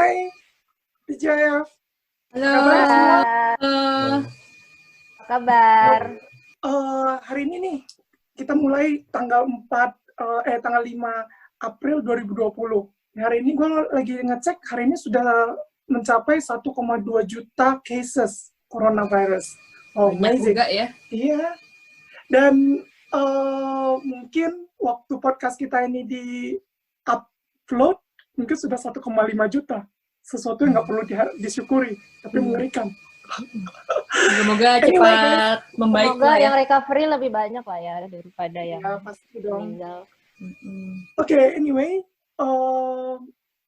Hai, DJF. Halo. Kabar semua? Apa kabar? Hari ini nih, kita mulai tanggal 5 April 2020. Hari ini gue lagi ngecek, hari ini sudah mencapai 1,2 juta cases coronavirus. Oh, amazing. Juga ya? Iya. Dan mungkin waktu podcast kita ini di-upload, mungkin sudah 1,5 juta. Sesuatu yang nggak perlu disyukuri, tapi mengerikan. Semoga cepat membaik. Semoga yang recovery lebih banyak lah ya, daripada yang pasti dong. meninggal. Oke, anyway,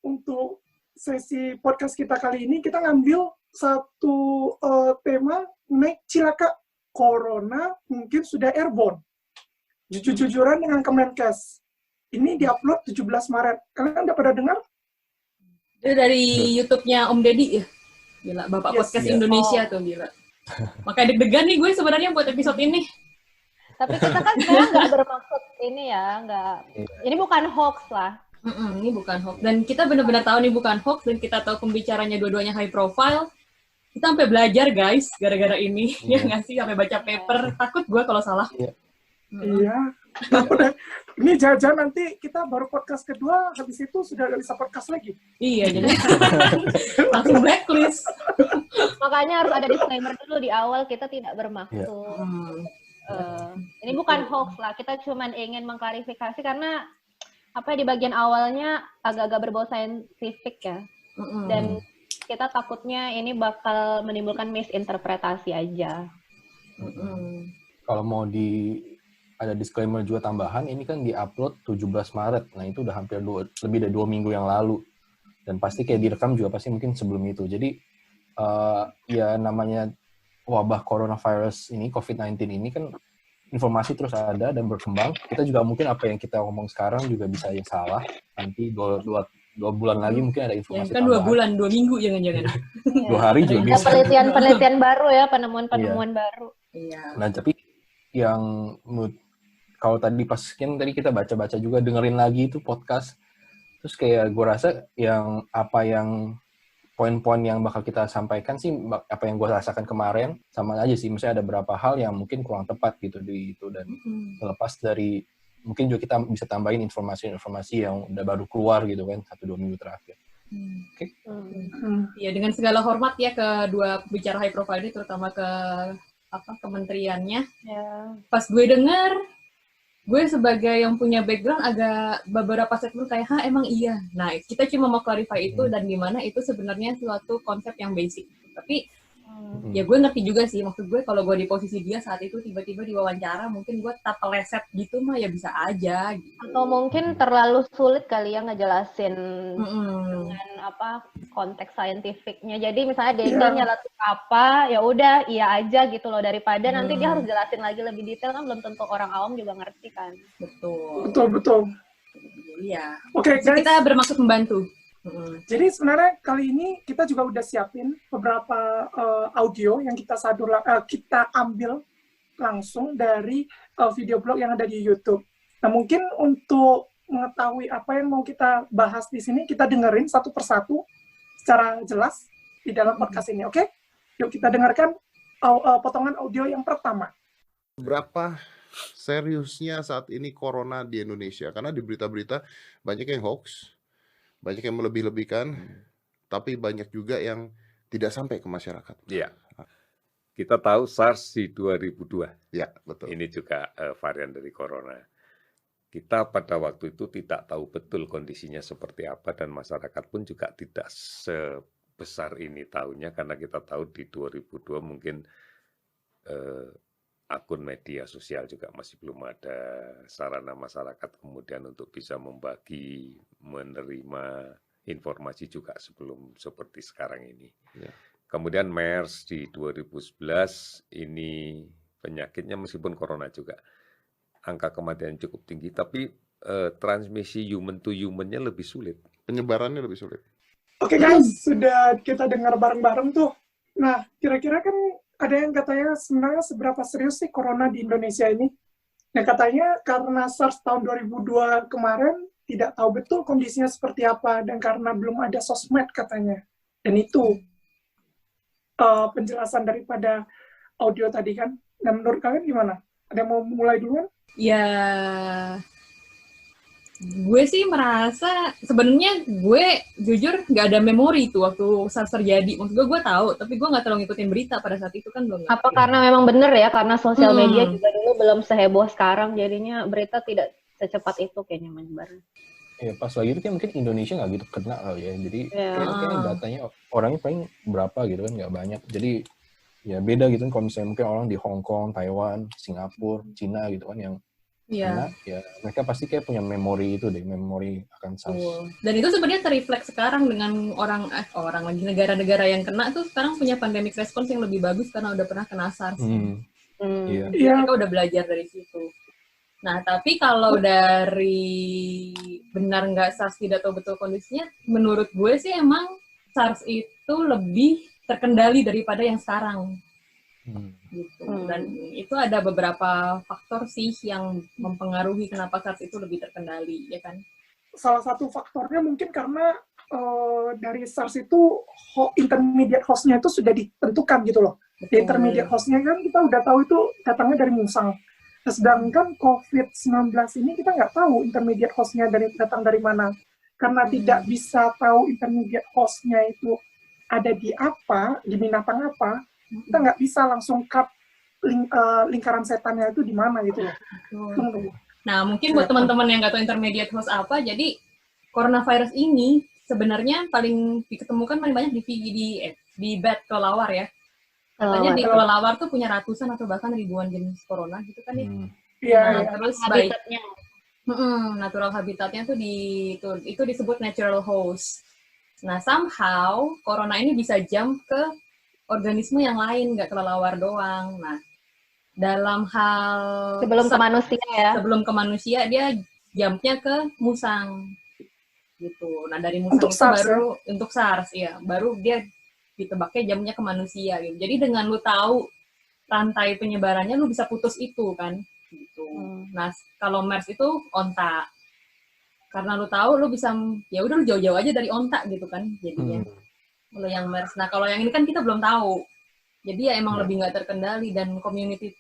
untuk sesi podcast kita kali ini, kita ngambil satu tema naik cilaka corona mungkin sudah airborne. Jujur-jujuran dengan Kemenkes. Ini diupload 17 Maret. Kalian udah pada dengar? Itu dari YouTube-nya Om Deddy ya? Gila, Bapak Podcast Indonesia tuh, gila. Makanya deg-degan nih gue sebenarnya buat episode ini. Tapi kita kan sebenarnya nggak bermaksud ini ya, ini bukan hoax lah. Ini bukan hoax. Dan kita benar-benar tahu ini bukan hoax, dan kita tahu pembicaranya dua-duanya high profile. Kita sampai belajar guys, gara-gara ini. Ya nggak sih, sampai baca paper. Takut gue kalau salah. Iya. Nah, ini jangan nanti kita baru podcast kedua, habis itu sudah nggak bisa podcast lagi. Iya, jadi langsung blacklist. Makanya harus ada disclaimer dulu di awal, kita tidak bermaksud. Ini bukan hoax lah, kita cuma ingin mengklarifikasi karena di bagian awalnya agak-agak berbau saintifik ya. Dan kita takutnya ini bakal menimbulkan misinterpretasi aja. Kalau mau ada disclaimer juga tambahan, ini kan di-upload 17 Maret. Nah, itu udah hampir lebih dari 2 minggu yang lalu. Dan pasti kayak direkam juga pasti mungkin sebelum itu. Jadi, ya namanya wabah coronavirus ini, COVID-19 ini kan informasi terus ada dan berkembang. Kita juga mungkin apa yang kita ngomong sekarang juga bisa yang salah. Nanti 2 bulan lagi mungkin ada informasi kan tambahan. 2 bulan, 2 minggu jangan-jangan. 2 hari juga bisa. Penelitian baru ya, penemuan baru. Iya. Nah, tapi yang kalau tadi tadi kita baca-baca juga, dengerin lagi itu podcast, terus kayak gue rasa yang poin-poin yang bakal kita sampaikan sih, apa yang gue rasakan kemarin sama aja sih. Misalnya ada beberapa hal yang mungkin kurang tepat gitu di itu, dan terlepas dari mungkin juga kita bisa tambahin informasi yang udah baru keluar gitu kan 1-2 minggu terakhir. Ya, dengan segala hormat ya ke dua bicara high profile ini, terutama ke kementeriannya. Pas gue dengar, gue sebagai yang punya background agak beberapa segmen kayak, emang iya. Nah, kita cuma mau clarify itu dan gimana itu sebenarnya suatu konsep yang basic. Tapi ya gue ngerti juga sih, maksud gue kalau gue di posisi dia saat itu tiba-tiba diwawancara, mungkin gue tak peleset gitu mah ya bisa aja. Gitu. Atau mungkin terlalu sulit kali ya ngejelasin dengan konteks saintifiknya. Jadi misalnya dia nyeletuk apa, ya udah iya aja gitu loh, daripada nanti dia harus jelasin lagi lebih detail, kan belum tentu orang awam juga ngerti kan. Betul. Iya. Oke, guys. Kita bermaksud membantu. Jadi sebenarnya kali ini kita juga udah siapin beberapa audio yang kita ambil langsung dari video blog yang ada di YouTube. Nah, mungkin untuk mengetahui apa yang mau kita bahas di sini, kita dengerin satu persatu secara jelas di dalam podcast ini, oke? Yuk kita dengarkan potongan audio yang pertama. Berapa seriusnya saat ini corona di Indonesia? Karena di berita-berita banyak yang hoax, banyak yang melebih-lebihkan, tapi banyak juga yang tidak sampai ke masyarakat. Iya. Kita tahu SARS di 2002. Ya, betul. Ini juga varian dari corona. Kita pada waktu itu tidak tahu betul kondisinya seperti apa, dan masyarakat pun juga tidak sebesar ini tahunya, karena kita tahu di 2002 mungkin akun media sosial juga masih belum ada, sarana masyarakat kemudian untuk bisa membagi, menerima informasi juga sebelum seperti sekarang ini. Ya. Kemudian MERS di 2011, ini penyakitnya meskipun corona juga, angka kematian cukup tinggi, tapi transmisi human to human-nya lebih sulit. Penyebarannya lebih sulit. Oke guys, sudah kita dengar bareng-bareng tuh. Nah, kira-kira kan ada yang katanya sebenarnya seberapa serius sih corona di Indonesia ini? Yang katanya karena SARS tahun 2002 kemarin tidak tahu betul kondisinya seperti apa, dan karena belum ada sosmed katanya. Dan itu penjelasan daripada audio tadi kan. Dan menurut kalian gimana? Ada yang mau mulai duluan? Ya, gue sih merasa sebenarnya gue jujur nggak ada memori tuh waktu SARS terjadi. Maksud gue tahu, tapi gue nggak terlalu ngikutin berita pada saat itu kan belum. Apa karena memang bener ya, karena sosial media juga dulu belum seheboh sekarang, jadinya berita tidak secepat itu kayaknya menyebar. Ya pas lagi itu kan mungkin Indonesia nggak gitu kena kali ya, jadi kayaknya datanya orangnya paling berapa gitu kan, nggak banyak. Jadi ya beda gitu kan kalau misalnya mungkin orang di Hong Kong, Taiwan, Singapura, Cina gitu kan yang kena, ya mereka pasti kayak punya memori itu deh, memori akan SARS. Dan itu sebenarnya terrefleks sekarang dengan orang lagi negara-negara yang kena tuh sekarang punya pandemic response yang lebih bagus karena udah pernah kena SARS. Mereka udah belajar dari situ. Nah, tapi kalau dari benar nggak SARS tidak tahu betul kondisinya, menurut gue sih emang SARS itu lebih terkendali daripada yang sekarang. Gitu. Dan itu ada beberapa faktor sih yang mempengaruhi kenapa SARS itu lebih terkendali, ya kan? Salah satu faktornya mungkin karena dari SARS itu intermediate host-nya itu sudah ditentukan gitu loh. Di intermediate host-nya kan kita udah tahu itu datangnya dari musang. Sedangkan COVID-19 ini kita nggak tahu intermediate host-nya datang dari mana. Karena tidak bisa tahu intermediate host-nya itu ada di apa, di binatang apa, kita nggak bisa langsung cut lingkaran setannya itu di mana gitu loh. Nah, mungkin buat teman-teman yang nggak tahu intermediate host apa, jadi coronavirus ini sebenarnya paling diketemukan paling banyak di bat kelelawar ya. Katanya di kelelawar tuh punya ratusan atau bahkan ribuan jenis corona gitu kan ya. Terus habitatnya. Natural habitatnya tuh itu disebut natural host. Nah, somehow corona ini bisa jump ke organisme yang lain, nggak kelelawar doang. Nah, dalam hal sebelum ke manusia dia jumpnya ke musang gitu. Nah, dari musang untuk itu SARS, baru untuk SARS ya, baru dia ditebaknya jamnya ke manusia gitu. Jadi dengan lu tahu rantai penyebarannya, lu bisa putus itu kan gitu. Nah, kalau MERS itu onta. Karena lu tahu, lu bisa ya udah lu jauh-jauh aja dari onta gitu kan jadinya. Kalau yang MERS. Nah, kalau yang ini kan kita belum tahu. Jadi ya emang lebih nggak terkendali dan community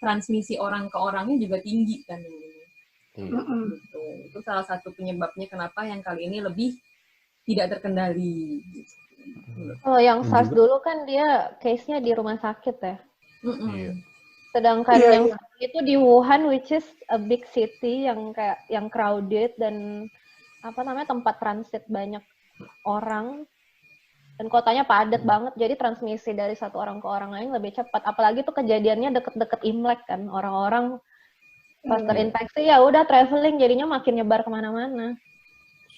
transmisi orang ke orangnya juga tinggi kan ini. Gitu. Itu salah satu penyebabnya kenapa yang kali ini lebih tidak terkendali gitu. Kalau yang SARS dulu kan dia case-nya di rumah sakit ya. Sedangkan yang itu di Wuhan, which is a big city yang crowded dan tempat transit banyak orang dan kotanya padat banget. Jadi transmisi dari satu orang ke orang lain lebih cepat. Apalagi tuh kejadiannya deket-deket Imlek kan, orang-orang pas terinfeksi ya udah traveling jadinya makin nyebar kemana-mana.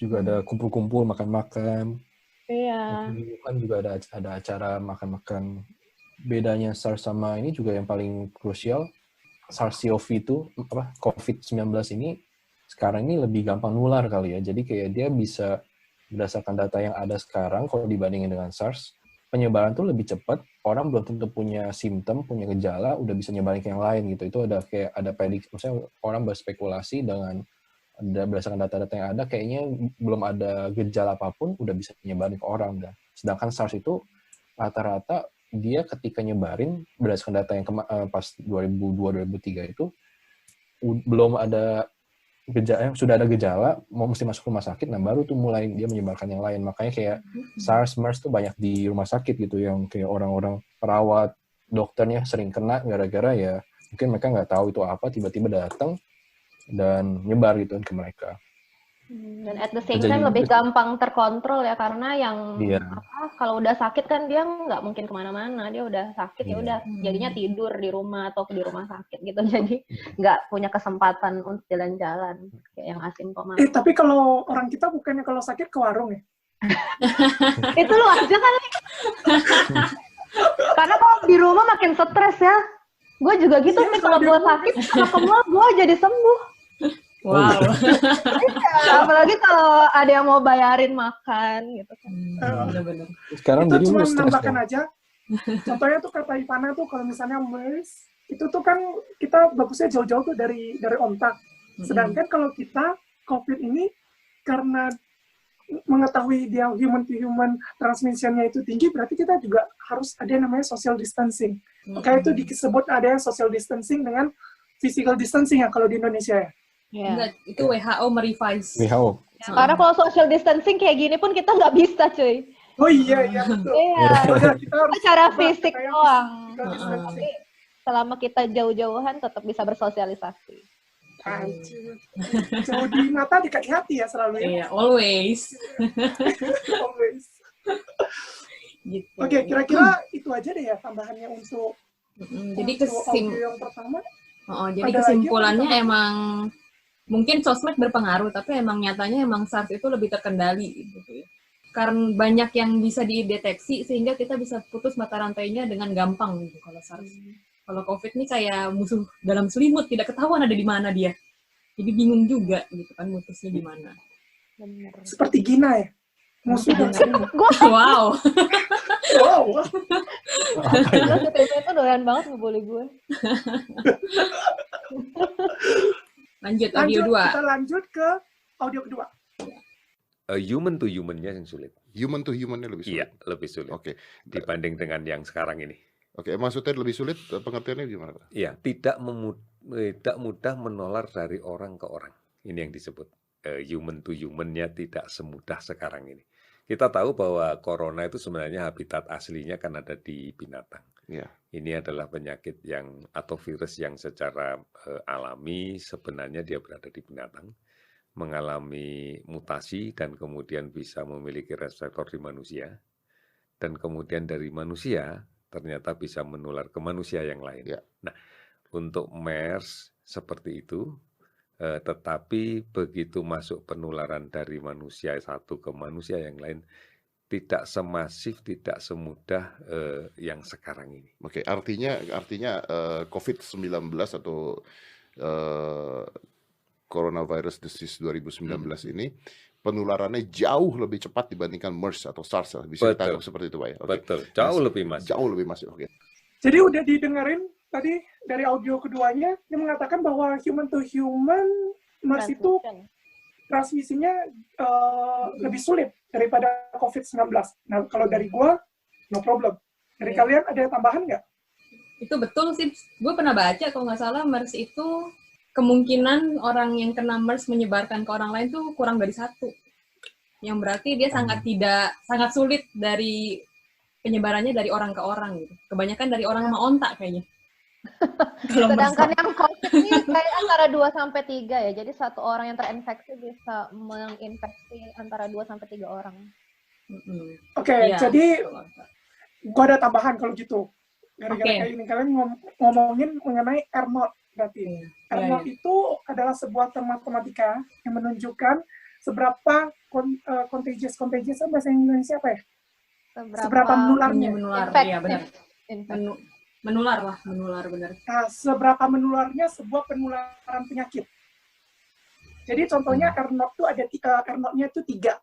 Juga ada kumpul-kumpul makan-makan. Iya. Kan juga ada acara makan-makan. Bedanya SARS sama ini juga yang paling krusial, SARS-CoV itu COVID-19 ini sekarang ini lebih gampang nular kali ya. Jadi kayak dia bisa berdasarkan data yang ada sekarang kalau dibandingin dengan SARS, penyebaran tuh lebih cepat. Orang belum tentu punya simptom, punya gejala, udah bisa nyebarin ke yang lain gitu. Itu ada prediksi, maksudnya orang berspekulasi dengan berdasarkan data-data yang ada, kayaknya belum ada gejala apapun, udah bisa nyebarin ke orang. Sedangkan SARS itu rata-rata dia ketika nyebarin, berdasarkan data yang pas 2002-2003 itu, belum ada gejala, sudah ada gejala, mesti masuk rumah sakit, nah baru tuh mulai dia menyebarkan yang lain. Makanya kayak SARS, MERS tuh banyak di rumah sakit gitu, yang kayak orang-orang perawat, dokternya sering kena gara-gara ya, mungkin mereka nggak tahu itu apa, tiba-tiba datang, dan nyebar gitu ke mereka. Dan at the same time lebih gampang terkontrol ya, karena yang kalau udah sakit kan dia nggak mungkin kemana-mana, dia udah sakit ya udah jadinya tidur di rumah atau di rumah sakit gitu, jadi nggak punya kesempatan untuk jalan-jalan kayak yang asimptomatik. Tapi kalau orang kita bukannya kalau sakit ke warung ya? Itu lu aja kali. Karena kalau di rumah makin stres ya. Gue juga gitu sih, kalau gue sakit sama ke mall gue jadi sembuh. Wow. Apalagi kalau ada yang mau bayarin makan gitu kan. Bener-bener. Sekarang itu jadi cuma stres menambahkan aja. Contohnya tuh kata Ivana tuh kalau misalnya MERS itu tuh kan kita bagusnya jauh-jauh tuh dari ontak. Sedangkan kalau kita COVID ini karena mengetahui dia human to human transmission-nya itu tinggi, berarti kita juga harus ada yang namanya social distancing. Maka itu disebut ada yang social distancing dengan physical distancing ya kalau di Indonesia ya. Enggak, itu WHO merevise. WHO. Karena kalau social distancing kayak gini pun kita nggak bisa, cuy. Oh iya betul. Iya. Kita harus Secara fisik kayak doang. physical distancing. Tapi selama kita jauh-jauhan tetap bisa bersosialisasi. Anjir. Jauh di mata dekat di hati ya selalu ya. Iya, always. Always. Gitu. Oke, kira-kira itu aja deh ya tambahannya untuk jadi audio yang pertama. Jadi Ada kesimpulannya lagi emang mungkin sosmed berpengaruh, tapi emang nyatanya emang SARS itu lebih terkendali gitu ya. Karena banyak yang bisa dideteksi sehingga kita bisa putus mata rantainya dengan gampang gitu kalau SARS. Kalau COVID ini kayak musuh dalam selimut, tidak ketahuan ada di mana dia. Jadi bingung juga gitu kan mutusnya di mana. Seperti Gina ya. Musuh dalam selimut. Wow. Wow. Terus itu doyan banget ngebully gue. Lanjut audio 2. Kita lanjut ke audio kedua. Human to human-nya yang sulit. Human to human-nya lebih sulit. Iya, lebih sulit. Oke. Dibanding dengan yang sekarang ini. Oke, maksudnya lebih sulit, pengertiannya gimana, Pak? Iya, tidak mudah menular dari orang ke orang. Ini yang disebut human to human-nya tidak semudah sekarang ini. Kita tahu bahwa corona itu sebenarnya habitat aslinya kan ada di binatang. Iya. Ini adalah penyakit yang atau virus yang secara alami sebenarnya dia berada di binatang, mengalami mutasi dan kemudian bisa memiliki reseptor di manusia, dan kemudian dari manusia ternyata bisa menular ke manusia yang lain. Ya. Nah, untuk MERS seperti itu, tetapi begitu masuk penularan dari manusia satu ke manusia yang lain, tidak semasif, tidak semudah yang sekarang ini. Oke, artinya COVID-19 atau coronavirus disease 2019 ini penularannya jauh lebih cepat dibandingkan MERS atau SARS. Bisa ditangkap seperti itu, Pak ya? Okay. Betul, jauh lebih masif. Jauh lebih masif, oke. Jadi udah didengerin tadi dari audio keduanya, yang mengatakan bahwa human to human MERS itu transmisinya lebih sulit daripada COVID-19. Nah, kalau dari gua, no problem. Dari kalian ada tambahan nggak? Itu betul sih. Gue pernah baca kalau nggak salah MERS itu kemungkinan orang yang kena MERS menyebarkan ke orang lain tuh kurang dari 1. Yang berarti dia sangat sulit dari penyebarannya dari orang ke orang gitu. Kebanyakan dari orang sama onta kayaknya. Sedangkan yang COVID ini kayak antara 2-3 ya. Jadi satu orang yang terinfeksi bisa menginfeksi antara 2-3 orang. Oke, jadi gua ada tambahan kalau gitu. Gara-gara kayak ini kalian ngomongin mengenai R0 berarti. R0 itu adalah sebuah term matematika yang menunjukkan seberapa contagious bahasa Indonesia apa ya? Seberapa menularnya. Iya benar. Menular benar. Nah, seberapa menularnya sebuah penularan penyakit. Jadi contohnya R0 itu ada R0-nya itu 3.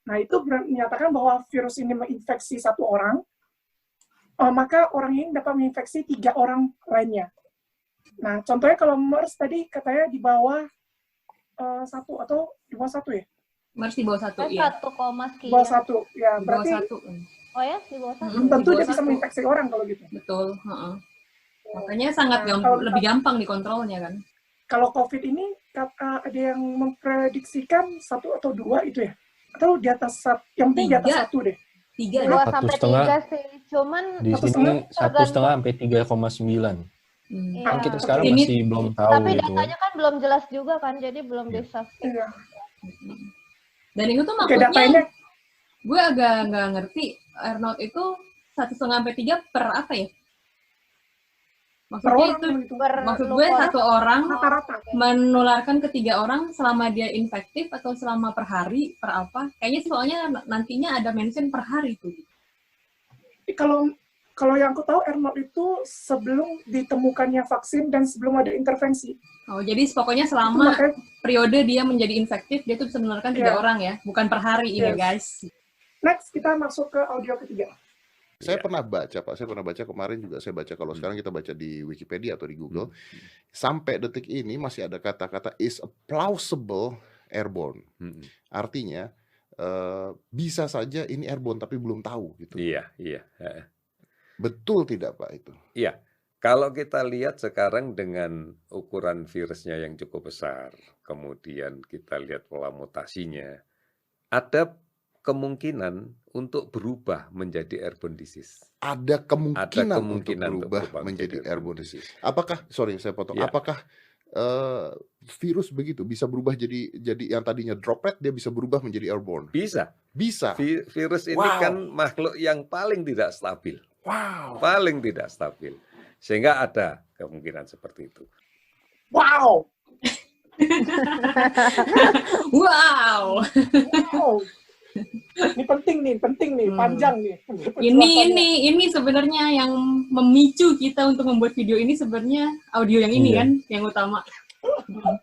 Nah, itu menyatakan bahwa virus ini menginfeksi 1 orang, maka orang ini dapat menginfeksi 3 orang lainnya. Nah, contohnya kalau MERS tadi katanya di bawah 1 atau di bawah 1 ya? MERS di bawah 1, ya. 1, di bawah 1, ya. Berarti, di bawah 1. Oh ya, di bawah 1. Tentu dia bisa menginfeksi orang kalau gitu. Betul. Makanya sangat lebih gampang dikontrolnya kan. Kalau COVID ini ada yang memprediksikan 1 atau 2 itu ya? Atau di atas 1, yang penting di atas 1 deh. 3 2-3 sih. Cuman di sini 1,5 sampai 3,9. Kan kita sekarang masih belum tahu. Tapi datanya kan belum jelas juga kan, jadi belum bisa. Iya. Dan itu tuh maksudnya gue agak nggak ngerti R0 itu 1,5 sampai 3 per apa ya? Maksudnya itu maksud gue 1 orang menularkan ke 3 orang selama dia infektif atau selama per hari per apa? Kayaknya soalnya nantinya ada mention per hari tuh. Kalau yang aku tahu R0 itu sebelum ditemukannya vaksin dan sebelum ada intervensi. Oh, jadi pokoknya selama periode dia menjadi infektif, dia tuh bisa menularkan 3 orang ya, bukan per hari ini guys. Next, kita masuk ke audio ketiga. Saya pernah baca, Pak. Saya pernah baca kemarin juga. Saya baca kalau sekarang kita baca di Wikipedia atau di Google. Sampai detik ini masih ada kata-kata is a plausible airborne. Artinya bisa saja ini airborne tapi belum tahu gitu. Iya. Betul tidak Pak itu? Iya. Kalau kita lihat sekarang dengan ukuran virusnya yang cukup besar, kemudian kita lihat pola mutasinya, ada kemungkinan untuk berubah menjadi airborne disease. Ada kemungkinan untuk untuk berubah menjadi airborne disease. Apakah, sorry saya potong, apakah virus begitu bisa berubah jadi yang tadinya droplet dia bisa berubah menjadi airborne? Bisa. Virus ini kan makhluk yang paling tidak stabil. Paling tidak stabil. Sehingga ada kemungkinan seperti itu. Wow. Ini penting nih, panjang nih. Ini sebenarnya yang memicu kita untuk membuat video ini sebenarnya audio yang ini kan, yang utama.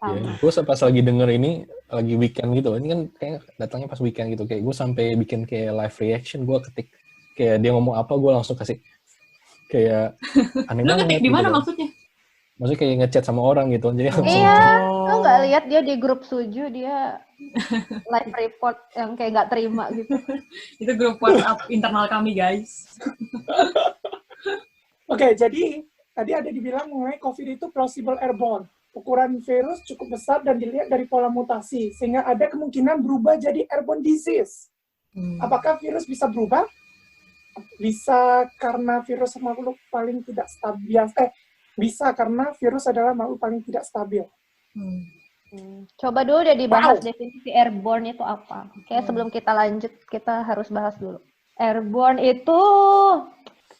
Ya, gue pas lagi denger ini lagi weekend gitu, ini kan kayak datangnya pas weekend gitu, kayak gue sampai bikin kayak live reaction, gue ketik kayak dia ngomong apa, gue langsung kasih kayak aneh banget. Lu ketik di mana gitu. Maksudnya kayak ngechat sama orang gitu, jadi lu nggak lihat dia di grup Suju dia live report yang kayak nggak terima gitu. Itu grup WhatsApp internal kami guys. Oke, jadi tadi ada dibilang mengenai COVID itu plausible airborne. Ukuran virus cukup besar dan dilihat dari pola mutasi, sehingga ada kemungkinan berubah jadi airborne disease. Apakah virus bisa berubah? Bisa karena virus makhluk paling tidak stabil. Bisa karena virus adalah makhluk paling tidak stabil. Coba dulu deh dibahas definisi airborne itu apa. Kayak sebelum kita lanjut, kita harus bahas dulu. Airborne itu,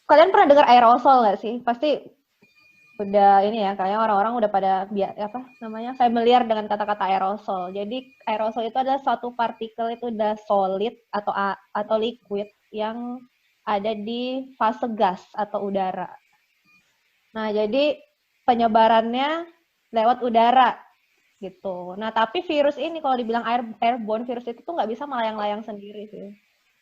kalian pernah dengar aerosol nggak sih? Pasti udah ini ya, kayaknya orang-orang udah pada familiar dengan kata-kata aerosol. Jadi aerosol itu adalah suatu partikel, itu udah solid atau liquid yang ada di fase gas atau udara. Nah, jadi penyebarannya lewat udara gitu. Nah, tapi virus ini kalau dibilang airborne, virus itu tuh nggak bisa melayang-layang sendiri sih.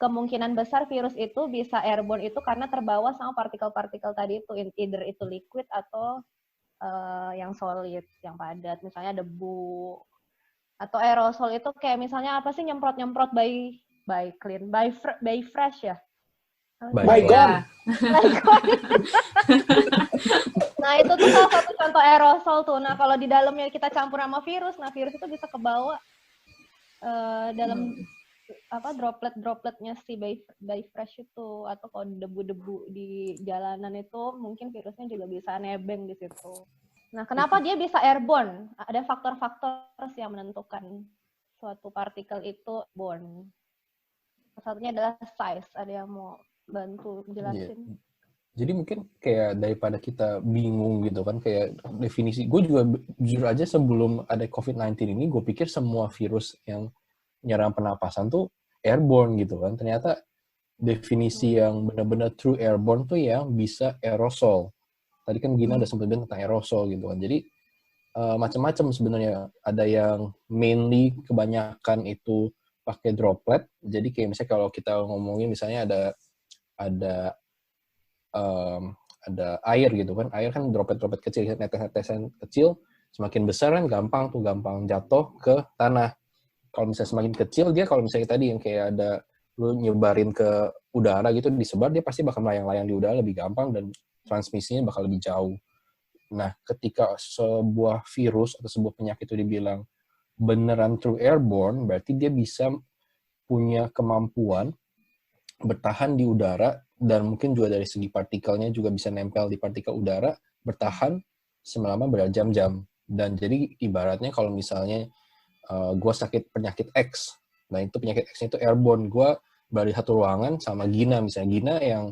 Kemungkinan besar virus itu bisa airborne itu karena terbawa sama partikel-partikel tadi itu, either itu liquid atau yang solid, yang padat, misalnya debu. Atau aerosol itu kayak misalnya apa sih, nyemprot-nyemprot by fresh ya? Baygon. Nah, itu tuh salah satu contoh aerosol tuh. Nah, kalau di dalamnya kita campur sama virus, nah virus itu bisa kebawa dalam dropletnya si by fresh itu, atau kalau debu-debu di jalanan itu mungkin virusnya juga bisa nebeng di situ. Nah, kenapa dia bisa airborne? Ada faktor-faktor yang menentukan suatu partikel itu airborne. Satunya adalah size. Ada yang mau bantu jelasin? Yeah. Jadi mungkin kayak daripada kita bingung gitu kan, kayak definisi, gue juga jujur aja sebelum ada COVID-19 ini, gue pikir semua virus yang nyerang pernapasan tuh airborne gitu kan. Ternyata definisi yang benar-benar true airborne tuh yang bisa aerosol. Tadi kan Gina udah sempat bilang tentang aerosol gitu kan. Jadi macam-macam sebenarnya. Ada yang mainly kebanyakan itu pakai droplet. Jadi kayak misalnya kalau kita ngomongin misalnya ada air gitu kan. Air kan droplet-droplet kecil, netes-netesan kecil. Semakin besar kan gampang jatuh ke tanah. Kalau misalnya semakin kecil dia, kalau misalnya tadi yang kayak ada lu nyebarin ke udara gitu, disebar, dia pasti bakal melayang-layang di udara lebih gampang dan transmisinya bakal lebih jauh. Nah, ketika sebuah virus atau sebuah penyakit itu dibilang beneran true airborne, berarti dia bisa punya kemampuan bertahan di udara, dan mungkin juga dari segi partikelnya juga bisa nempel di partikel udara, bertahan selama berjam-jam. Dan jadi ibaratnya kalau misalnya gue sakit penyakit X, nah itu penyakit X itu airborne, gue dari satu ruangan sama Gina, misalnya Gina yang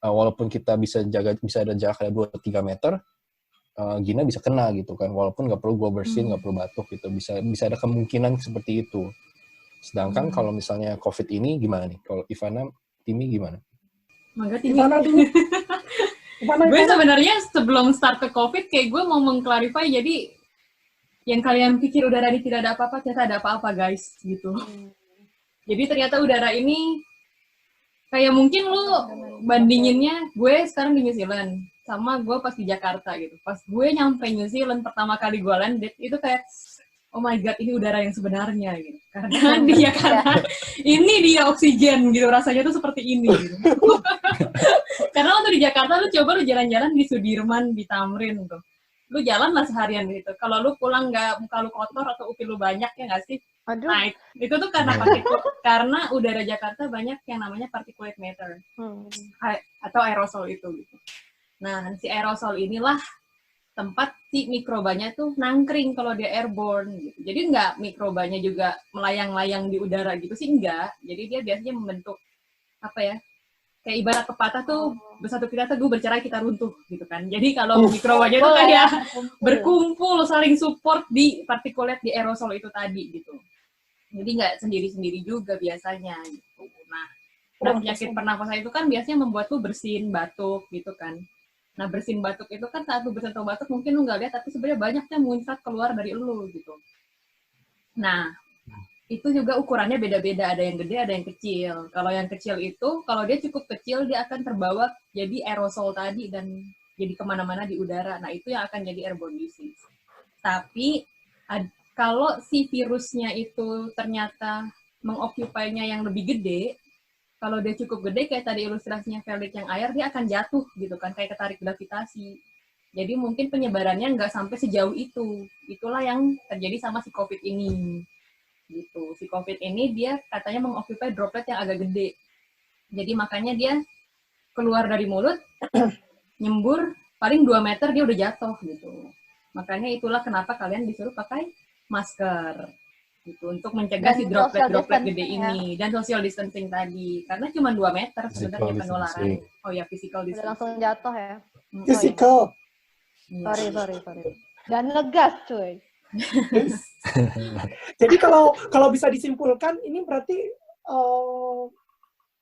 walaupun kita bisa ada jarak ada 2-3 meter, Gina bisa kena gitu kan, walaupun nggak perlu gue bersihin, nggak perlu batuk gitu, bisa ada kemungkinan seperti itu. Sedangkan kalau misalnya COVID ini gimana nih? Kalau Ivana, Timi gimana? Mangga Timi. Gue sebenarnya sebelum start ke COVID, kayak gue mau mengklarify, jadi yang kalian pikir udara ini tidak ada apa-apa, ternyata ada apa-apa guys, gitu. Jadi ternyata udara ini, kayak mungkin lu bandinginnya, gue sekarang di New Zealand, sama gue pas di Jakarta gitu. Pas gue nyampe New Zealand, pertama kali gue landed, itu kayak, oh my god, ini udara yang sebenarnya gitu. Karena ini dia oksigen gitu, rasanya tuh seperti ini gitu. Karena waktu di Jakarta lu coba lu jalan-jalan di Sudirman, di Tamrin tuh. Lu jalan lah seharian gitu. Kalau lu pulang nggak muka lu kotor atau upil lu banyak ya nggak sih? Aduh. Nah, itu tuh karena udara Jakarta banyak yang namanya particulate matter. Atau aerosol itu gitu. Nah, si aerosol inilah tempat si mikrobanya tuh nangkring kalau dia airborne gitu. Jadi nggak mikrobanya juga melayang-layang di udara gitu sih, enggak. Jadi dia biasanya membentuk apa ya, kayak ibarat pepatah tuh, bersatu kita teguh, bercerai kita runtuh gitu kan. Jadi kalau mikrobanya tuh kayak berkumpul saling support di particulate di aerosol itu tadi gitu. Jadi nggak sendiri-sendiri juga biasanya gitu. Nah penyakit pernafasan itu kan biasanya membuat tuh bersin, batuk gitu kan. Nah, bersin batuk itu kan saat lu bersentuh batuk mungkin lu nggak lihat, tapi sebenarnya banyaknya muncrat keluar dari lu gitu. Nah, itu juga ukurannya beda-beda, ada yang gede, ada yang kecil. Kalau yang kecil itu, kalau dia cukup kecil, dia akan terbawa jadi aerosol tadi dan jadi kemana-mana di udara. Nah, itu yang akan jadi airborne disease. Tapi, kalau si virusnya itu ternyata mengokupainya yang lebih gede, kalau dia cukup gede, kayak tadi ilustrasinya Felix yang air, dia akan jatuh gitu kan, kayak ketarik gravitasi. Jadi mungkin penyebarannya nggak sampai sejauh itu. Itulah yang terjadi sama si COVID ini. Gitu. Si COVID ini dia katanya mengokupai droplet yang agak gede. Jadi makanya dia keluar dari mulut, nyembur, paling 2 meter dia udah jatuh gitu. Makanya itulah kenapa kalian disuruh pakai masker. Gitu, untuk mencegah si droplet-droplet gede ini dan social distancing tadi, karena cuma 2 meter sebenarnya penularan. Oh ya, physical distancing. Udah langsung jatuh ya. Physical. Sorry. Dan ngegas cuy. Jadi kalau bisa disimpulkan, ini berarti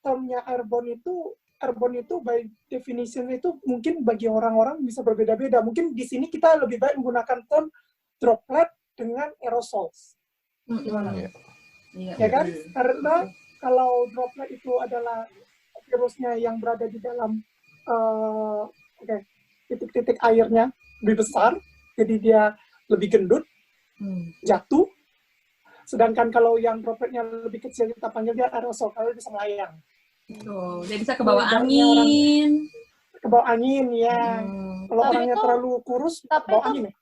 termnya airborne itu by definition itu mungkin bagi orang-orang bisa berbeda-beda. Mungkin di sini kita lebih baik menggunakan term droplet dengan aerosols. Gimana? Ya kan? Karena kalau droplet itu adalah virusnya yang berada di dalam titik-titik airnya lebih besar, jadi dia lebih gendut, jatuh. Sedangkan kalau yang dropletnya lebih kecil, kita panggil dia aerosol, kalau bisa melayang. Dia bisa ke bawah angin. Ke bawah angin, ya. Kalau orangnya terlalu kurus, ke bawah angin ya.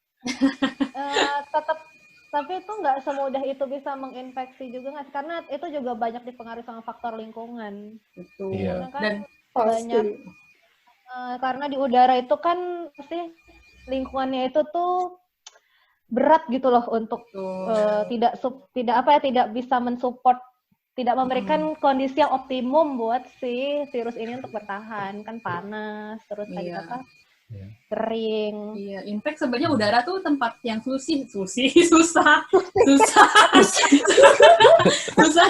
Tapi itu nggak semudah itu bisa menginfeksi juga nggak? Karena itu juga banyak dipengaruhi sama faktor lingkungan. Betul. Iya. Kan Dan banyak karena di udara itu kan pasti lingkungannya itu tuh berat gitu loh untuk tidak bisa mensupport, tidak memberikan kondisi yang optimum buat si virus ini untuk bertahan. Kan panas terus tadi kering. Iya, in fact sebenarnya udara tuh tempat yang susah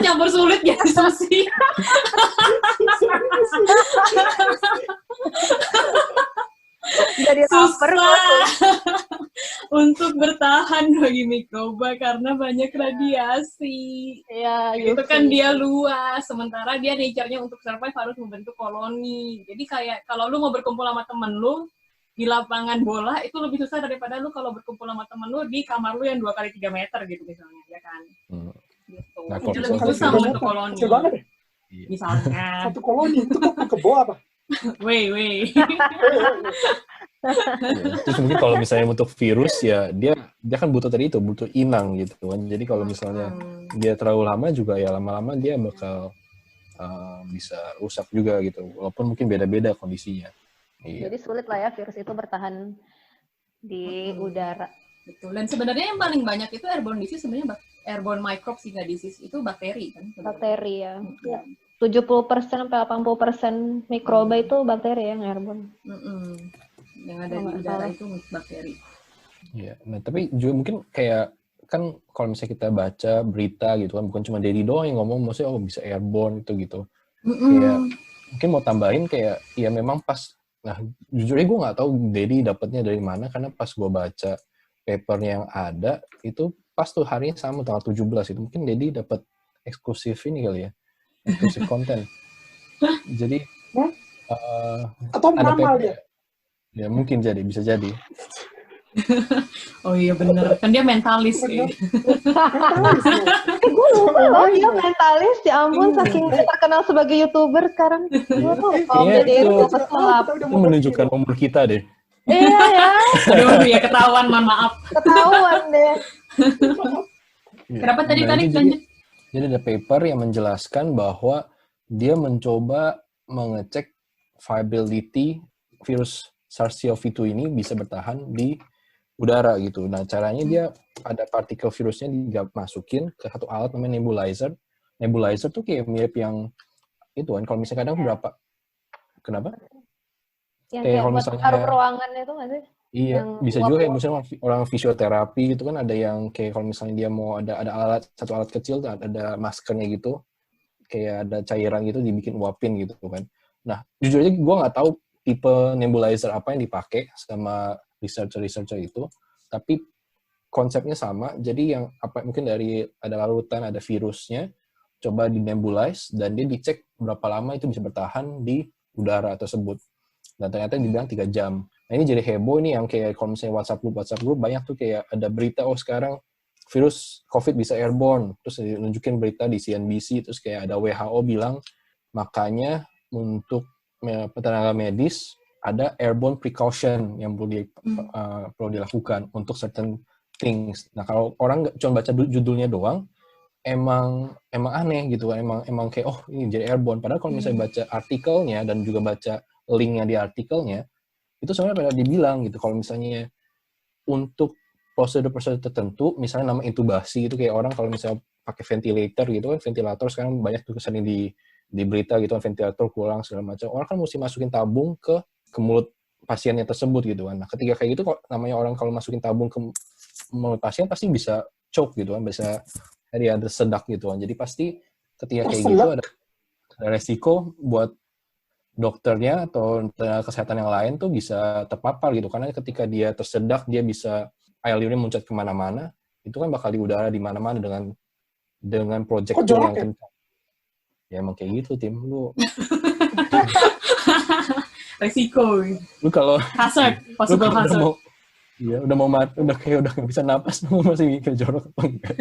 campur sulit jadi susi. Jadi susah untuk bertahan bagi mikroba karena banyak radiasi. Ya, itu kan dia luas, sementara dia nature-nya untuk survive harus membentuk koloni. Jadi kayak kalau lu mau berkumpul sama temen lu di lapangan bola itu lebih susah daripada lu kalau berkumpul sama temen lu di kamar lu yang 2x3 meter gitu misalnya, ya kan? Gitu. Nah, jadi lebih susah membentuk koloni. Misalnya. Satu koloni itu ke bawah apa? Weh. Terus mungkin kalau misalnya untuk virus ya dia kan butuh inang gitu kan. Jadi kalau misalnya dia terlalu lama juga ya lama-lama dia bakal bisa rusak juga gitu. Walaupun mungkin beda-beda kondisinya. Iya. Jadi sulit lah ya virus itu bertahan di udara. Betul. Dan sebenarnya yang paling banyak itu airborne disease sebenarnya airborne microbes hingga disease itu bakteri kan. Bakteri ya. 70% sampai 80% mikroba itu bakteri yang airborne. Yang ada di udara itu bakteri. Iya. Nah tapi juga mungkin kayak kan kalau misalnya kita baca berita gitu kan, bukan cuma Dedi doang yang ngomong, maksudnya bisa airborne gitu. Kayak mungkin mau tambahin kayak ya memang pas. Nah, jujurnya gue nggak tahu Dedi dapatnya dari mana, karena pas gue baca papernya yang ada, itu pas tuh harinya sama, tanggal 17, itu mungkin Dedi dapat eksklusif ini kali ya, eksklusif konten. Jadi, atau meramal dia? Ya mungkin bisa jadi. Oh iya bener, kan dia mentalis ya. Mentalis ya. Gue lupa loh dia mentalis, ya ampun saking dia terkenal sebagai YouTuber sekarang. Gue lupa om Deddy itu pesulap. Itu menunjukkan umur kita deh. Iya ya. Aduh ya ketahuan, mohon maaf. Ketahuan deh. Kenapa tadi Nah, tarik lanjut? Jadi ada paper yang menjelaskan bahwa dia mencoba mengecek viability virus SARS-CoV-2 ini bisa bertahan di udara gitu. Nah, caranya dia ada partikel virusnya dimasukin ke satu alat namanya nebulizer. Nebulizer tuh kayak mirip yang itu kan, kalau misalnya kadang berapa? Kenapa? Yang Kayak kalau buat misalnya taruh ruangan itu nggak sih? iya, Yang bisa juga kayak misalnya orang fisioterapi gitu kan, ada yang kayak kalau misalnya dia mau ada alat, satu alat kecil ada maskernya gitu, kayak ada cairan gitu dibikin uapin gitu kan. Nah, jujur aja gue nggak tahu tipe nebulizer apa yang dipakai sama researcher itu, tapi konsepnya sama. Jadi yang apa mungkin dari ada larutan, ada virusnya, coba di nebulize dan dia dicek berapa lama itu bisa bertahan di udara tersebut. Dan ternyata dibilang 3 jam. Nah ini jadi heboh nih yang kayak kalau misalnya WhatsApp group banyak tuh kayak ada berita sekarang virus COVID bisa airborne, terus nunjukin berita di CNBC, terus kayak ada WHO bilang makanya untuk tenaga medis ada airborne precaution yang perlu dilakukan untuk certain things. Nah kalau orang cuma baca judulnya doang, emang aneh gitu kan, emang kayak oh ini jadi airborne. Padahal kalau misalnya baca artikelnya dan juga baca linknya di artikelnya, itu sebenarnya pada dibilang gitu kalau misalnya untuk prosedur-prosedur tertentu, misalnya nama intubasi itu kayak orang kalau misalnya pakai ventilator gitu kan, ventilator sekarang banyak tuh kesannya di berita gitu kan, ventilator kurang segala macam, orang kan mesti masukin tabung ke mulut pasiennya tersebut gitu kan. Nah ketika kayak gitu kok namanya orang kalau masukin tabung ke mulut pasien pasti bisa choke gitu kan, bisa ada sedak gitu kan. Jadi pasti ketika kayak gitu ada resiko buat dokternya atau tenaga kesehatan yang lain tuh bisa terpapar gitu, karena ketika dia tersedak dia bisa air liurnya muncrat kemana-mana, itu kan bakal di udara di mana-mana dengan projectil yang kencang. Ya emang kayak gitu tim lu. Resiko. Lu kalau hazard, possible hazard. Iya, udah mau mati, udah nggak bisa napas, lu masih mikir jorok apa enggak?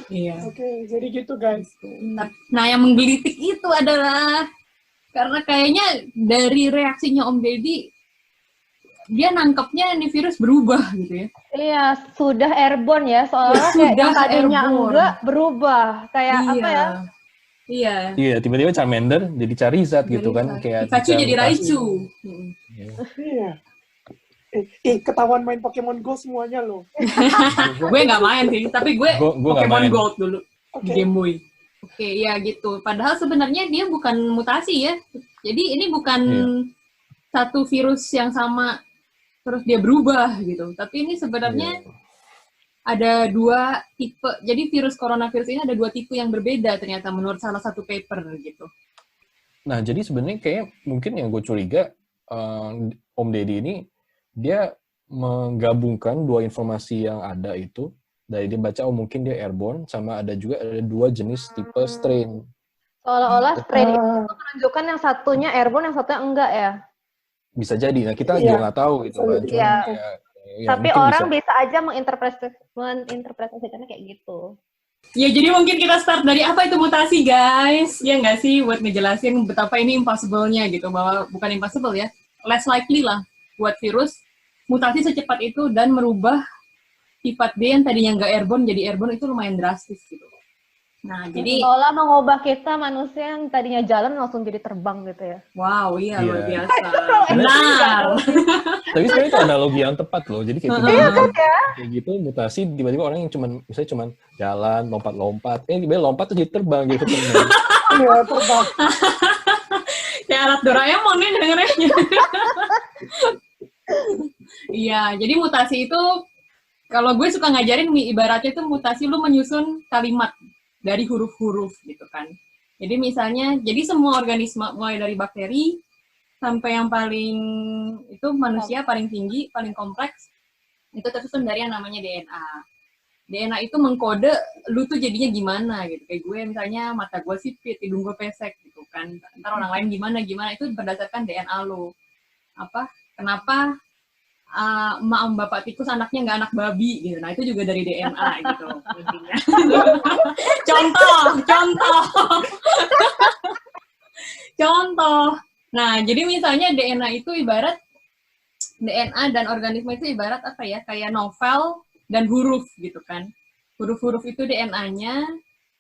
Iya. Oke, jadi gitu guys. Nah, yang menggelitik itu adalah karena kayaknya dari reaksinya Om Deddy, dia nangkepnya ini virus berubah gitu ya. Iya, sudah airborne ya, soalnya kayak yang tadinya enggak berubah, kayak apa ya? Iya, tiba-tiba Charmander jadi Charizard gitu kan, kayak Pikachu jadi Raichu. Iya. Ketahuan main Pokemon Go semuanya loh. Gue nggak main sih, tapi gue Pokemon Gold dulu, Game Boy. Oke, ya gitu. Padahal sebenarnya dia bukan mutasi ya. Jadi ini bukan satu virus yang sama terus dia berubah gitu. Tapi ini sebenarnya ada 2 tipe. Jadi virus coronavirus ini ada 2 tipe yang berbeda ternyata menurut salah satu paper gitu. Nah, jadi sebenarnya kayak mungkin yang gue curiga Om Deddy ini dia menggabungkan 2 informasi yang ada itu. Dari dia baca, mungkin dia airborne, sama ada 2 jenis tipe strain. Seolah-olah strain itu menunjukkan yang satunya airborne, yang satunya enggak ya? Bisa jadi. Nah, kita juga nggak tahu gitu kan. Iya. Tapi orang bisa aja menginterpretasikannya kayak gitu. Ya, jadi mungkin kita start dari apa itu mutasi, guys. Ya nggak sih, buat ngejelasin betapa ini impossible-nya gitu. Bahwa bukan impossible ya, less likely lah buat virus mutasi secepat itu dan merubah sifat dia yang tadinya nggak airborne jadi airborne, itu lumayan drastis gitu. Nah, jadi seolah mengubah kita manusia yang tadinya jalan langsung jadi terbang gitu ya. Wow, iya luar biasa. Benar. Tapi sebenarnya itu analogi yang tepat loh. Jadi kayak kayak gitu mutasi tiba-tiba orang yang misalnya cuman jalan, lompat-lompat, tiba-tiba lompat tuh jadi terbang gitu. Iya, terbang. Kayak alat Doraemon nih dengernya. Iya, jadi mutasi itu kalau gue suka ngajarin ibaratnya itu mutasi lu menyusun kalimat dari huruf-huruf gitu kan. Jadi misalnya, jadi semua organisme mulai dari bakteri sampai yang paling itu manusia paling tinggi, paling kompleks, itu tersusun dari yang namanya DNA. DNA itu mengkode lu tuh jadinya gimana gitu. Kayak gue misalnya mata gue sipit, hidung gue pesek gitu kan. Ntar orang lain gimana, itu berdasarkan DNA lu. kenapa emak bapak tikus anaknya nggak anak babi gitu. Nah itu juga dari DNA gitu intinya. Contoh. Nah jadi misalnya DNA dan organisme itu ibarat apa ya, kayak novel dan huruf gitu kan. Huruf-huruf itu DNA-nya,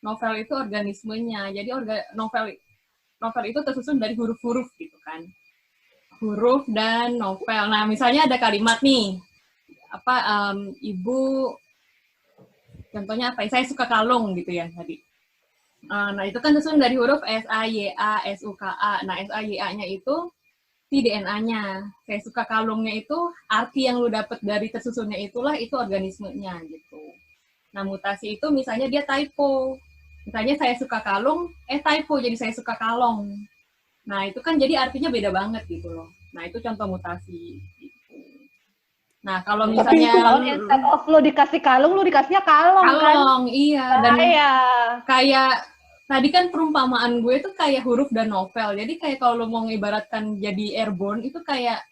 novel itu organismenya. Jadi novel itu tersusun dari huruf-huruf gitu kan. Huruf dan novel. Nah, misalnya ada kalimat nih, ibu, contohnya apa? Saya suka kalung gitu ya tadi. Nah, itu kan tersusun dari huruf S-A-Y-A, S-U-K-A. Nah, S-A-Y-A-nya itu si DNA-nya. Saya suka kalungnya itu, arti yang lu dapet dari tersusunnya itulah, itu organismenya gitu. Nah, mutasi itu misalnya dia typo. Misalnya saya suka kalung, typo jadi saya suka kalong. Nah, itu kan jadi artinya beda banget gitu loh. Nah, itu contoh mutasi. Gitu. Nah, kalau misalnya... Tapi instead of lu dikasih kalung, lu dikasihnya kalong kan? Kalong, iya. Dan kayak, tadi kan perumpamaan gue tuh kayak huruf dan novel. Jadi kayak kalau lu mau mengibaratkan jadi airborne, itu kayak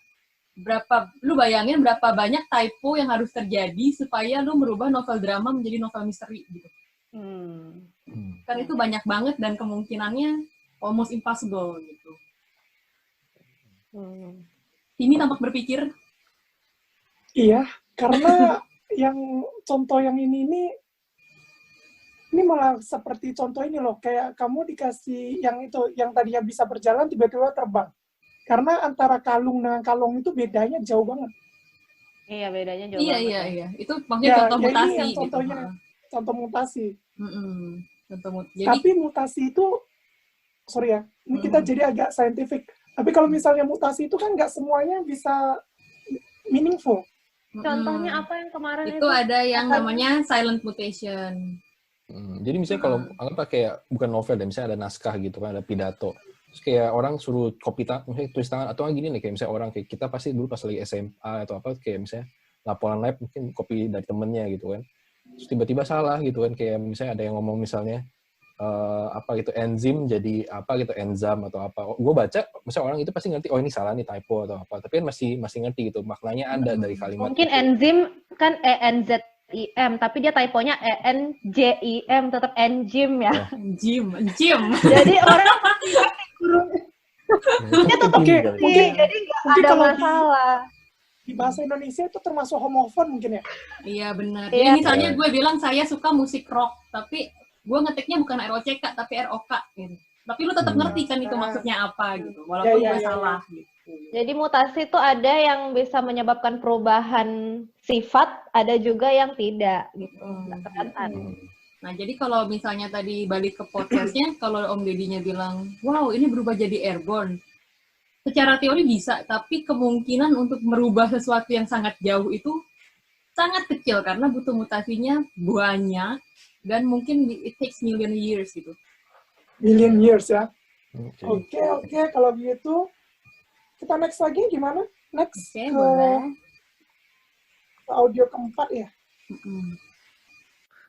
lu bayangin berapa banyak typo yang harus terjadi supaya lu merubah novel drama menjadi novel misteri gitu. Kan itu banyak banget dan kemungkinannya almost impossible gitu. Ini tampak berpikir. Iya, karena contoh yang ini malah seperti contoh ini loh, kayak kamu dikasih yang tadinya bisa berjalan tiba-tiba terbang. Karena antara kalung dengan kalong itu bedanya jauh banget. Iya, bedanya jauh banget. Iya. Itu maksudnya contoh mutasi. Ini yang contohnya, gitu. Contoh mutasi. Jadi, tapi mutasi itu, sorry ya, ini kita jadi agak scientific. Tapi kalau misalnya mutasi itu kan nggak semuanya bisa meaningful. Contohnya apa yang kemarin itu? Ada yang namanya silent mutation. Jadi misalnya kalau anggap kayak bukan novel, dan misalnya ada naskah gitu kan, ada pidato. Terus kayak orang suruh misalnya tulis tangan, atau gini nih, kayak misalnya orang kayak kita pasti dulu pas lagi SMA atau apa, kayak misalnya laporan lab mungkin copy dari temennya gitu kan. Terus tiba-tiba salah gitu kan, kayak misalnya ada yang ngomong misalnya enzim jadi enzam atau apa. Gue baca, misalnya orang itu pasti ngerti, oh ini salah nih, typo atau apa. Tapi kan masih ngerti gitu, maknanya ada dari kalimat. Mungkin itu. Enzim kan ENZIM, tapi dia typonya ENJIM, tetap enzim ya. Enzim. Jadi orang dia tetap mungkin jadi nggak ada masalah. Di bahasa Indonesia itu termasuk homofon mungkin ya? Iya benar. Jadi misalnya gue bilang saya suka musik rock, tapi gue ngetiknya bukan ROCK tapi ROK gitu. Tapi lu tetap ngerti kan itu maksudnya apa gitu, walaupun gue salah gitu. Jadi mutasi itu ada yang bisa menyebabkan perubahan sifat, ada juga yang tidak gitu. Nah, jadi kalau misalnya tadi balik ke podcastnya, kalau Om Dedinya bilang, wow ini berubah jadi airborne. Secara teori bisa, tapi kemungkinan untuk merubah sesuatu yang sangat jauh itu sangat kecil karena butuh mutasinya banyak dan mungkin it takes million years gitu. Million years ya. Oke. Kalau gitu kita next lagi gimana? Next ke audio keempat ya.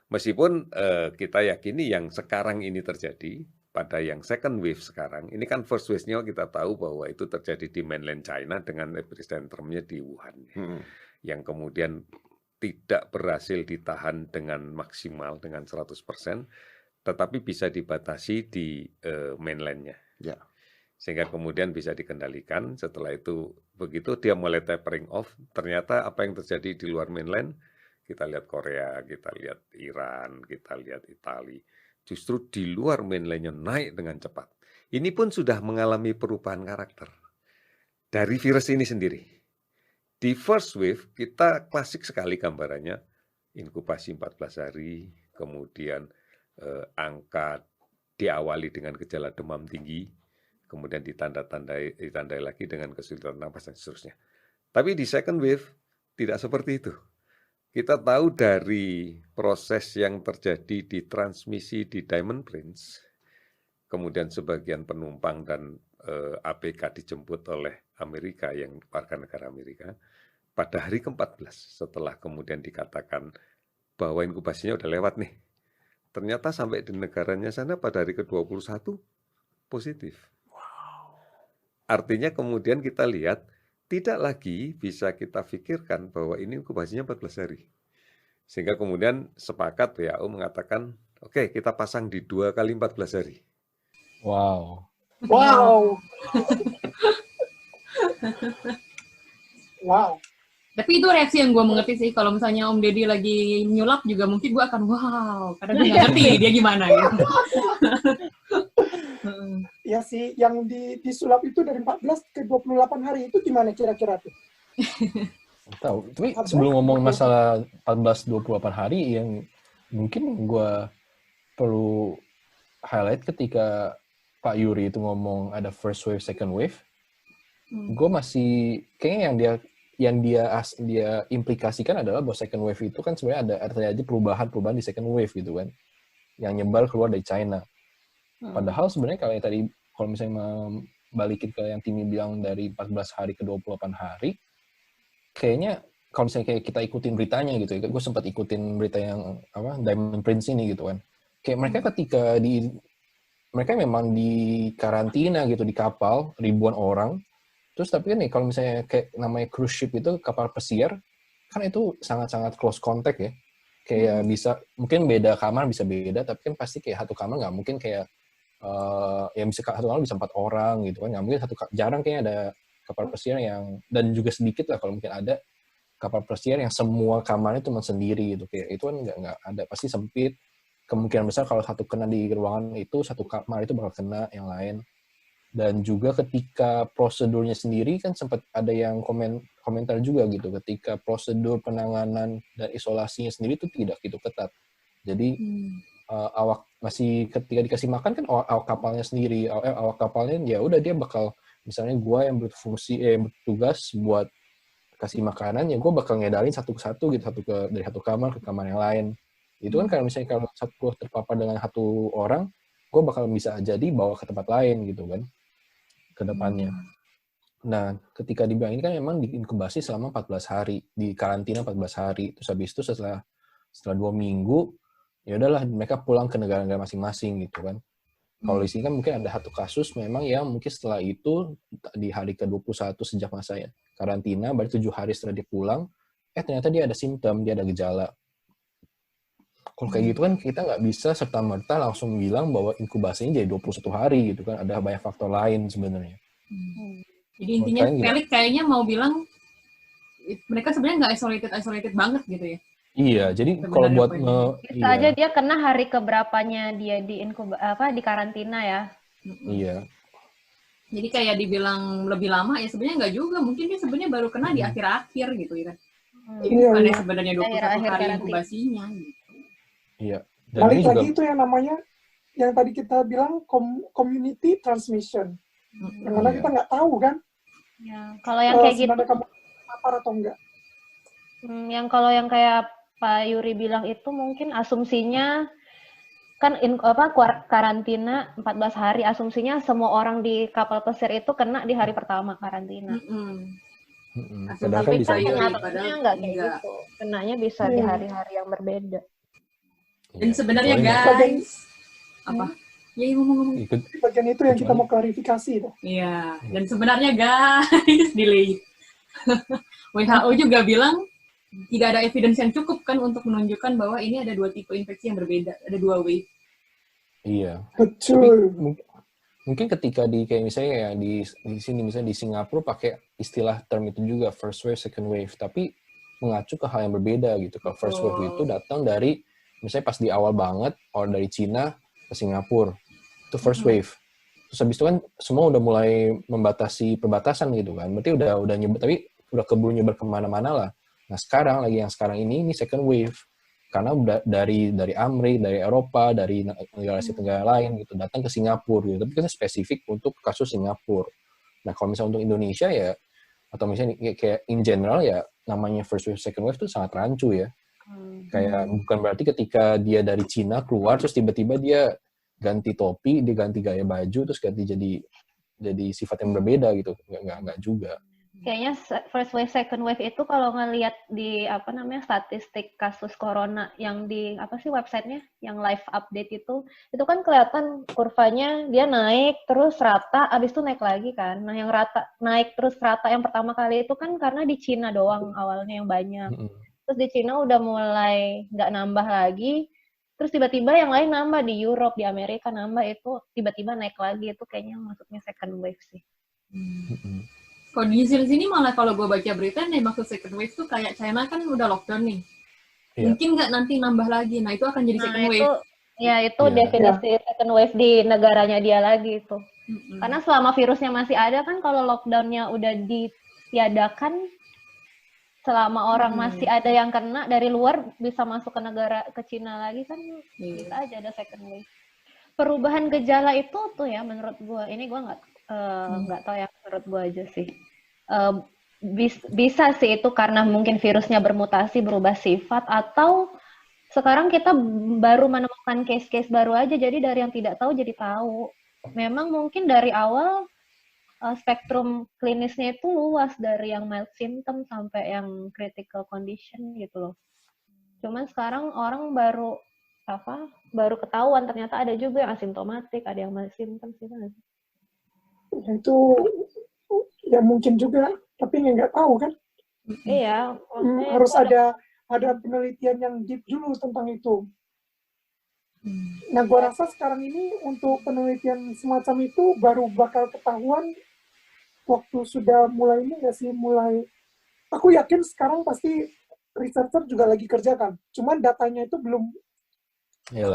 Meskipun kita yakini yang sekarang ini terjadi pada yang second wave sekarang, ini kan first wave-nya kita tahu bahwa itu terjadi di mainland China dengan epicentrumnya di Wuhan, yang kemudian tidak berhasil ditahan dengan maksimal dengan 100%, tetapi bisa dibatasi di mainland-nya. Ya. Sehingga kemudian bisa dikendalikan. Setelah itu begitu dia mulai tapering off, ternyata apa yang terjadi di luar mainland, kita lihat Korea, kita lihat Iran, kita lihat Italia, justru di luar mainland-nya naik dengan cepat. Ini pun sudah mengalami perubahan karakter dari virus ini sendiri. Di first wave kita klasik sekali gambarannya, inkubasi 14 hari, kemudian angka diawali dengan gejala demam tinggi, kemudian ditandai lagi dengan kesulitan napas dan seterusnya. Tapi di second wave tidak seperti itu. Kita tahu dari proses yang terjadi di transmisi di Diamond Prince, kemudian sebagian penumpang dan ABK dijemput oleh Amerika yang warga negara Amerika, pada hari ke-14 setelah kemudian dikatakan bahwa inkubasinya udah lewat nih, ternyata sampai di negaranya sana pada hari ke-21 positif. Artinya kemudian kita lihat tidak lagi bisa kita pikirkan bahwa ini inkubasinya 14 hari. Sehingga kemudian sepakat WHO mengatakan, oke, kita pasang di 2 kali 14 hari. Wow. Wow. Wow. Tapi itu reaksi yang gue mengerti sih. Kalau misalnya Om Deddy lagi nyulap juga mungkin gue akan wow. Karena gue nggak ngerti dia gimana gitu. Ya sih, yang disulap itu dari 14 ke 28 hari itu gimana kira-kira tuh? Tahu. Tapi sebelum ngomong masalah 14-28 hari, yang mungkin gue perlu highlight ketika Pak Yuri itu ngomong ada first wave, second wave, gue masih kayaknya yang dia implikasikan adalah bahwa second wave itu kan sebenarnya ada terjadi perubahan di second wave gitu kan, yang nyebar keluar dari China. Padahal sebenarnya kalau misalnya balikin ke yang Timmy bilang dari 14 hari ke 28 hari, kayaknya kalau misalnya kayak kita ikutin beritanya gitu ya, gue sempat ikutin berita yang Diamond Prince ini gitu kan, kayak mereka ketika mereka memang di karantina gitu di kapal ribuan orang, terus tapi kan nih kalau misalnya kayak namanya cruise ship itu kapal pesiar, kan itu sangat-sangat close contact ya, kayak bisa mungkin beda kamar bisa beda, tapi kan pasti kayak satu kamar nggak mungkin kayak yang bisa satu kamar bisa 4 orang gitu kan, nggak mungkin jarang kayaknya ada kapal pesiar yang, dan juga sedikit lah kalau mungkin ada kapal pesiar yang semua kamarnya cuma sendiri gitu, kayak itu kan nggak ada, pasti sempit. Kemungkinan besar kalau satu kena di ruangan itu, satu kamar itu bakal kena yang lain. Dan juga ketika prosedurnya sendiri kan sempat ada yang komentar juga gitu, ketika prosedur penanganan dan isolasinya sendiri itu tidak gitu ketat. Jadi awak masih ketika dikasih makan kan awak kapalnya sendiri, awak kapalnya ya udah dia bakal, misalnya gue yang bertugas buat kasih makanan, ya gue bakal ngedarin satu ke satu gitu, dari satu kamar ke kamar yang lain. Itu kan kalau misalnya kalau satu terpapar dengan satu orang, gue bakal bisa jadi bawa ke tempat lain gitu kan ke depannya. Nah, ketika dibilang ini kan memang diinkubasi selama 14 hari, di karantina 14 hari. Terus habis itu setelah 2 minggu, ya udahlah mereka pulang ke negara-negara masing-masing gitu kan. Kalau di sini kan mungkin ada satu kasus memang yang mungkin setelah itu di hari ke-21 sejak masa karantina, baru 7 hari setelah dia pulang, ternyata dia ada simptom, dia ada gejala. Kalau kayak gitu kan kita nggak bisa serta-merta langsung bilang bahwa inkubasinya jadi 21 hari gitu kan, ada banyak faktor lain sebenarnya. Jadi intinya Felix kayaknya mau bilang mereka sebenarnya nggak isolated banget gitu ya. Iya, jadi kalau buat bisa aja dia kena hari keberapanya dia di karantina ya. Iya. Jadi kayak dibilang lebih lama ya sebenarnya nggak juga, mungkin dia sebenarnya baru kena di akhir-akhir gitu ya kan. Bukan sebenarnya 21 hari inkubasinya gitu. Iya. Balik lagi itu yang namanya yang tadi kita bilang community transmission. Yang mana kita nggak tahu kan. Ya, kalau yang kayak gitu kamu apa atau enggak. Kalau yang kayak Pak Yuri bilang itu mungkin asumsinya kan karantina 14 hari, asumsinya semua orang di kapal pesiar itu kena di hari pertama karantina. Tapi kan kenyataannya nggak kayak gitu. Kenanya bisa di hari-hari yang berbeda. Dan sebenarnya guys, apa? Ya ngomong-ngomong. Bagian itu yang kita mau klarifikasi itu. Iya, dan sebenarnya guys, delay. WHO juga bilang tidak ada evidence yang cukup kan untuk menunjukkan bahwa ini ada 2 tipe infeksi yang berbeda, ada 2 wave. Iya. Betul. Mungkin ketika kayak misalnya ya di sini misalnya di Singapura pakai istilah term itu juga first wave, second wave, tapi mengacu ke hal yang berbeda gitu. Kalau first wave itu datang dari misalnya pas di awal banget orang dari Cina ke Singapura, itu first wave. Terus habis itu kan semua udah mulai membatasi perbatasan gitu kan, berarti udah nyebar, tapi udah keburu nyebar kemana-mana lah. Nah sekarang ini second wave, karena dari Amerika, dari Eropa, dari negara Asia Tenggara lain gitu datang ke Singapura gitu, tapi kan spesifik untuk kasus Singapura. Nah kalau misalnya untuk Indonesia ya, atau misalnya kayak in general ya, namanya first wave, second wave itu sangat rancu ya. Kayak bukan berarti ketika dia dari Cina keluar terus tiba-tiba dia ganti topi, dia ganti gaya baju, terus ganti jadi sifat yang berbeda gitu, nggak juga. Kayaknya first wave, second wave itu kalau ngelihat di statistik kasus corona yang di websitenya yang live update itu kan kelihatan kurvanya dia naik terus rata, abis itu naik lagi kan. Nah yang rata naik terus rata yang pertama kali itu kan karena di Cina doang awalnya yang banyak. Terus di Cina udah mulai nggak nambah lagi. Terus tiba-tiba yang lain nambah di Europe, di Amerika nambah itu tiba-tiba naik lagi itu kayaknya maksudnya second wave sih. Kalau di sini malah kalau gue baca berita nih maksud second wave tuh kayak China kan udah lockdown nih. Mungkin nggak nanti nambah lagi. Nah itu akan jadi second wave. Itu definisi second wave di negaranya dia lagi itu. Karena selama virusnya masih ada kan kalau lockdownnya udah ditiadakan, selama orang masih ada yang kena dari luar bisa masuk ke Cina lagi kan bisa aja ada second wave. Perubahan gejala itu tuh ya menurut gue, ini gue nggak tahu ya menurut gue aja sih. Bisa sih itu karena mungkin virusnya bermutasi berubah sifat atau sekarang kita baru menemukan case-case baru aja jadi dari yang tidak tahu jadi tahu. Memang mungkin dari awal spektrum klinisnya itu luas dari yang mild symptom sampai yang critical condition gitu loh. Cuman sekarang orang baru ketahuan ternyata ada juga yang asimptomatik, ada yang mild symptom sih kan. Itu ya mungkin juga, tapi nggak tahu kan? Iya. Harus ada penelitian yang deep dulu tentang itu. Nah, gua rasa sekarang ini untuk penelitian semacam itu baru bakal ketahuan waktu sudah mulai ini nggak sih? Aku yakin sekarang pasti researcher juga lagi kerjakan. Cuman datanya itu belum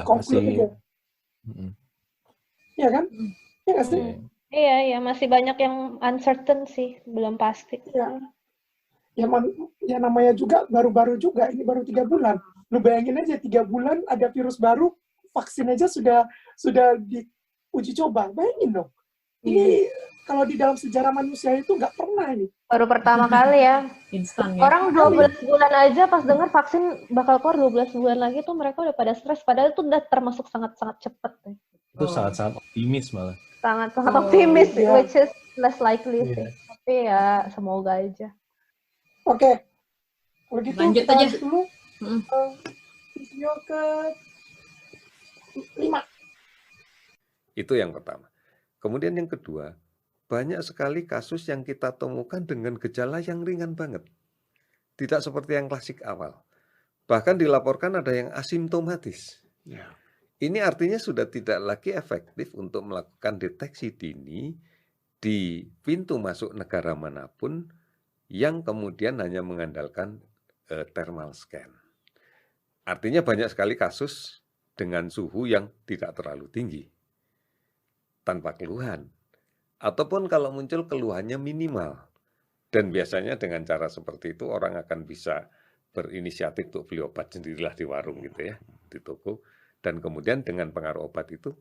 komplit. Iya kan? Iya nggak sih? Iya, masih banyak yang uncertain sih, belum pasti. Ya namanya juga baru-baru juga, ini baru 3 bulan. Lu bayangin aja 3 bulan ada virus baru, vaksin aja sudah diuji coba. Bayangin dong. Ini kalau di dalam sejarah manusia itu nggak pernah ini. Baru pertama kali ya. Instan ya. Orang 12 bulan aja pas dengar vaksin bakal keluar 12 bulan lagi tuh mereka udah pada stres. Padahal itu udah termasuk sangat-sangat cepat. Itu sangat-sangat optimis malah. Sangat-sangat optimis, which is less likely sih. Tapi ya semoga aja. Oke. Kalau gitu lanjut kita aja dulu video ke 5. Itu yang pertama. Kemudian yang kedua, banyak sekali kasus yang kita temukan dengan gejala yang ringan banget. Tidak seperti yang klasik awal. Bahkan dilaporkan ada yang asimptomatis. Ini artinya sudah tidak lagi efektif untuk melakukan deteksi dini di pintu masuk negara manapun yang kemudian hanya mengandalkan thermal scan. Artinya banyak sekali kasus dengan suhu yang tidak terlalu tinggi, tanpa keluhan. Ataupun kalau muncul keluhannya minimal. Dan biasanya dengan cara seperti itu orang akan bisa berinisiatif untuk beli obat sendirilah di warung gitu ya, di toko. Dan kemudian dengan pengaruh obat itu,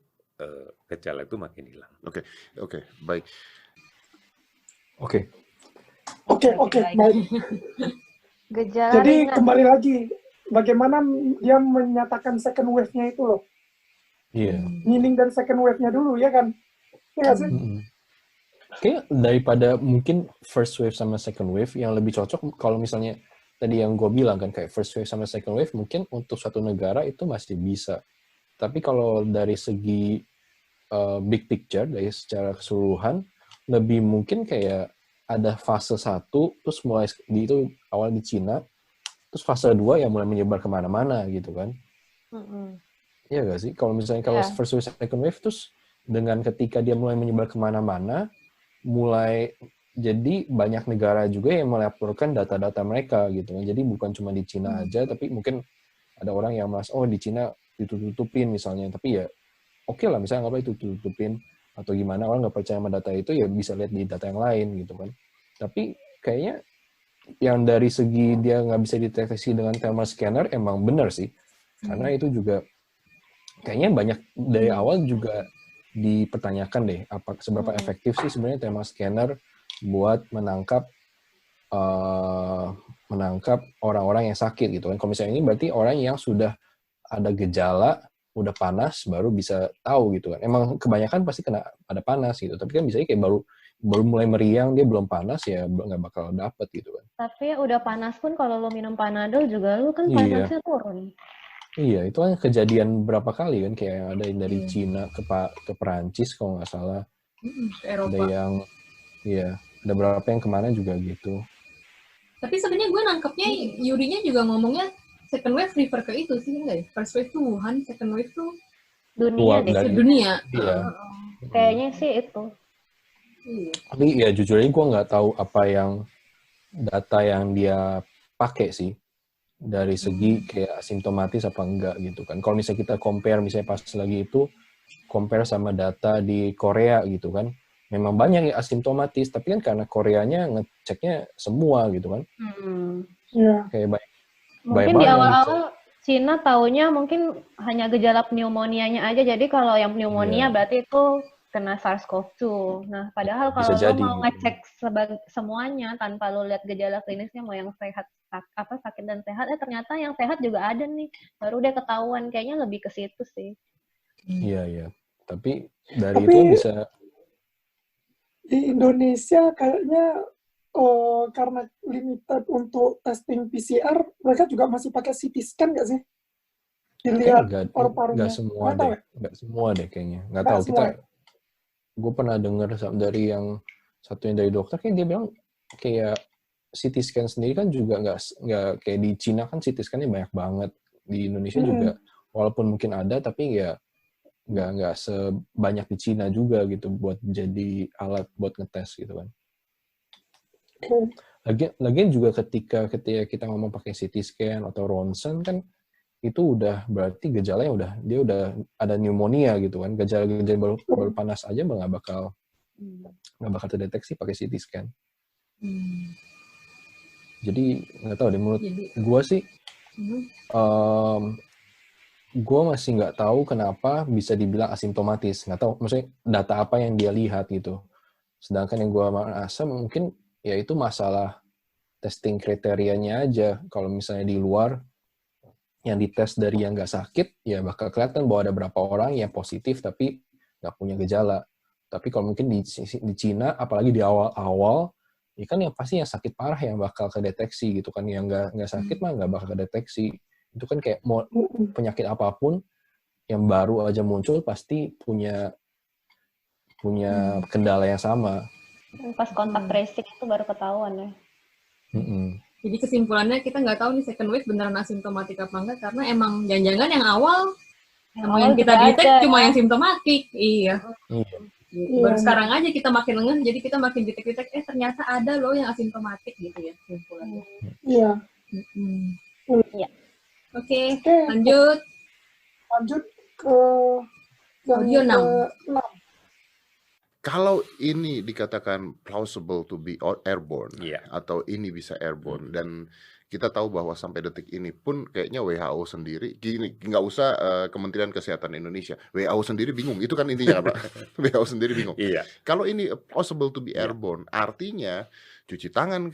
gejala itu makin hilang. Oke, baik. Oke, baik. Gejala Jadi ringan. kembali lagi, bagaimana dia menyatakan second wave-nya itu loh. Iya. Meaning dan second wave-nya dulu, ya kan? Iya sih? Kayaknya daripada mungkin first wave sama second wave, yang lebih cocok kalau misalnya tadi yang gue bilang kan, kayak first wave sama second wave, mungkin untuk suatu negara itu masih bisa. Tapi kalau dari segi big picture, dari secara keseluruhan, lebih mungkin kayak ada fase 1, terus mulai itu awal di Cina, terus fase 2 yang mulai menyebar kemana-mana gitu kan. Iya gak sih? Kalau misalnya first wave, second wave, terus dengan ketika dia mulai menyebar kemana-mana, mulai jadi banyak negara juga yang melaporkan data-data mereka gitu kan. Jadi bukan cuma di Cina aja, tapi mungkin ada orang yang merasa, oh di Cina ditutup-tutupin misalnya. Tapi ya oke lah, misalnya nggak apa itu tutupin atau gimana, orang nggak percaya sama data itu ya bisa lihat di data yang lain gitu kan. Tapi kayaknya yang dari segi dia nggak bisa dideteksi dengan thermal scanner emang benar sih. Karena itu juga kayaknya banyak dari awal juga dipertanyakan deh, seberapa efektif sih sebenarnya thermal scanner buat menangkap orang-orang yang sakit gitu kan. Kalau misalnya ini berarti orang yang sudah ada gejala, udah panas baru bisa tahu gitu kan. Emang kebanyakan pasti kena pada panas gitu. Tapi kan biasanya kayak baru baru mulai meriang, dia belum panas, ya nggak bakal dapet gitu kan. Tapi udah panas pun kalau lo minum Panadol juga lo kan panasnya turun. Iya, itu kan kejadian berapa kali kan, kayak ada yang dari Cina ke Perancis kalau nggak salah. Eropa. Ada yang, ada berapa yang kemana juga gitu. Tapi sebenarnya gue nangkepnya Yurinya juga ngomongnya second wave refer ke itu sih, enggak ya? First wave tuh Wuhan, second wave tuh dunia deh. Dunia. Iya. Kayaknya sih itu. Tapi ya jujur aja gue nggak tahu apa yang data yang dia pakai sih. Dari segi kayak asimptomatis apa enggak gitu kan. Kalau misalnya kita compare, misalnya pas lagi itu, compare sama data di Korea gitu kan. Memang banyak yang asimptomatis, tapi kan karena Koreanya ngeceknya semua gitu kan. Kayak mungkin di awal-awal Cina taunya mungkin hanya gejala pneumonia-nya aja. Jadi kalau yang pneumonia berarti itu kena SARS-CoV-2. Nah, padahal kalau lo mau ngecek semuanya tanpa lo lihat gejala klinisnya, mau yang sehat sakit dan sehat, ternyata yang sehat juga ada nih. Baru deh ketahuan, kayaknya lebih ke situ sih. Iya. Tapi dari itu bisa di Indonesia kayaknya karena limited untuk testing PCR, mereka juga masih pakai CT scan nggak sih? Dilihat paru-parunya. Nggak semua deh kayaknya. Nggak tahu kita. Gue pernah dengar dari yang satu yang dari dokter, kayak dia bilang kayak CT scan sendiri kan juga nggak kayak di Cina kan CT scan-nya banyak banget. Di Indonesia juga walaupun mungkin ada, tapi ya nggak sebanyak di Cina juga gitu buat jadi alat buat ngetes gitu kan. Lagian juga ketika kita ngomong pakai CT scan atau ronsen kan itu udah berarti gejalanya dia udah ada pneumonia gitu kan. Gejala baru panas aja nggak bakal terdeteksi pakai CT scan. Jadi nggak tahu deh, menurut gue sih gue masih nggak tahu kenapa bisa dibilang asimptomatis. Nggak tahu maksudnya data apa yang dia lihat gitu. Sedangkan yang gue merasa mungkin ya itu masalah testing kriterianya aja. Kalau misalnya di luar yang dites dari yang nggak sakit, ya bakal kelihatan bahwa ada berapa orang yang positif tapi nggak punya gejala. Tapi kalau mungkin di Cina, apalagi di awal-awal, ya kan yang pasti yang sakit parah yang bakal kedeteksi gitu kan. Yang nggak sakit mah nggak bakal kedeteksi. Itu kan kayak mau penyakit apapun yang baru aja muncul pasti punya kendala yang sama. Pas kontak tracing itu baru ketahuan ya. Jadi kesimpulannya kita nggak tahu nih second wave beneran asimptomatik apa enggak, karena emang jangan-jangan yang awal yang kita detek cuma yang simptomatik. Iya. Baru sekarang aja kita makin lengah, jadi kita makin detek ternyata ada loh yang asimptomatik gitu ya kesimpulannya. Iya. Oke, lanjut ke audio 6. Kalau ini dikatakan plausible to be airborne, atau ini bisa airborne, dan kita tahu bahwa sampai detik ini pun kayaknya WHO sendiri, nggak usah Kementerian Kesehatan Indonesia, WHO sendiri bingung, itu kan intinya Pak. WHO sendiri bingung. Kalau ini plausible to be airborne, artinya cuci tangan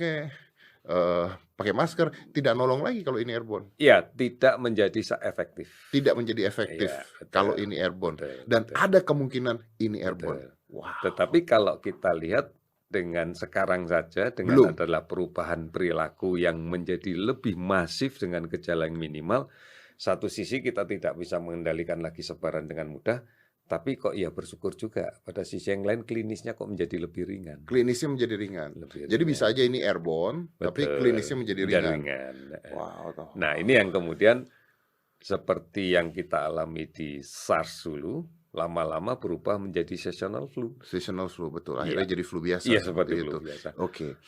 pakai masker, tidak nolong lagi kalau ini airborne. Iya, tidak menjadi efektif. Tidak menjadi efektif kalau ini airborne. Dan ada kemungkinan ini airborne. Wow. Tetapi kalau kita lihat dengan sekarang saja, dengan adalah perubahan perilaku yang menjadi lebih masif dengan gejala yang minimal, satu sisi kita tidak bisa mengendalikan lagi sebaran dengan mudah, tapi kok ya bersyukur juga pada sisi yang lain klinisnya kok menjadi lebih ringan. Klinisnya menjadi ringan. Jadi bisa aja ini airborne, tapi klinisnya menjadi ringan. Wow. Nah ini yang kemudian seperti yang kita alami di SARS dulu, lama-lama berubah menjadi seasonal flu. Seasonal flu, betul. Akhirnya jadi flu biasa. Iya, seperti flu biasa.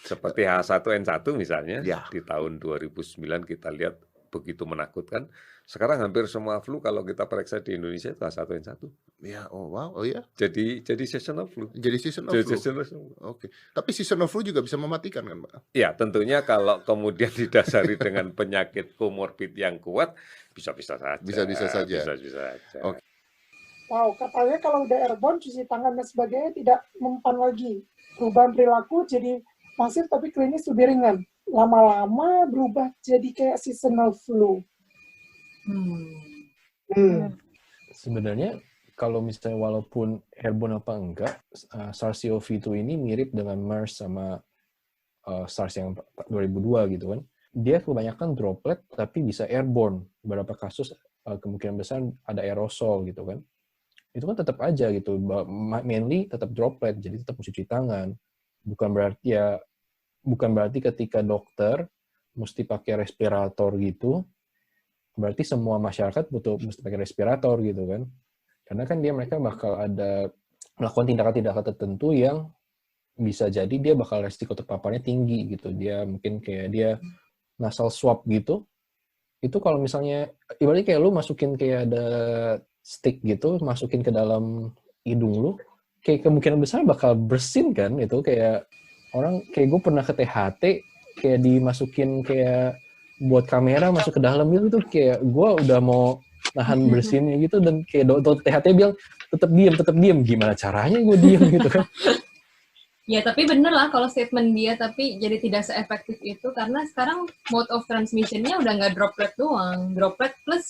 Seperti H1N1 misalnya, di tahun 2009 kita lihat begitu menakutkan. Sekarang hampir semua flu kalau kita periksa di Indonesia itu H1N1. Ya, oh ya. Jadi seasonal flu. Jadi seasonal flu. Tapi seasonal flu juga bisa mematikan kan, Pak? Ya, tentunya kalau kemudian didasari dengan penyakit komorbid yang kuat, bisa-bisa saja. Bisa-bisa saja. Wow, katanya kalau udah airborne, cuci tangan dan sebagainya tidak mempan lagi. Perubahan perilaku jadi masif tapi klinis lebih ringan. Lama-lama berubah jadi kayak seasonal flu. Sebenarnya kalau misalnya walaupun airborne apa enggak, SARS-CoV-2 ini mirip dengan MERS sama SARS yang 2002 gitu kan. Dia kebanyakan droplet tapi bisa airborne. Beberapa kasus kemungkinan besar ada aerosol gitu kan. Itu kan tetap aja gitu, mainly tetap droplet, jadi tetap mesti cuci tangan. Bukan berarti ketika dokter mesti pakai respirator gitu, berarti semua masyarakat mesti pakai respirator gitu kan. Karena kan mereka bakal ada melakukan tindakan-tindakan tertentu yang bisa jadi dia bakal resiko terpaparnya tinggi gitu. Dia mungkin kayak dia nasal swab gitu. Itu kalau misalnya ibaratnya kayak lu masukin kayak ada stick gitu, masukin ke dalam hidung lu, kayak kemungkinan besar bakal bersin kan itu. Kayak orang, kayak gue pernah ke THT kayak dimasukin kayak buat kamera masuk ke dalam gitu, kayak gue udah mau nahan bersinnya gitu, dan kayak dokter THT bilang tetap diem, gimana caranya gue diem gitu kan. Ya, tapi bener lah kalau statement dia, tapi jadi tidak seefektif itu karena sekarang mode of transmission-nya udah nggak droplet doang, droplet plus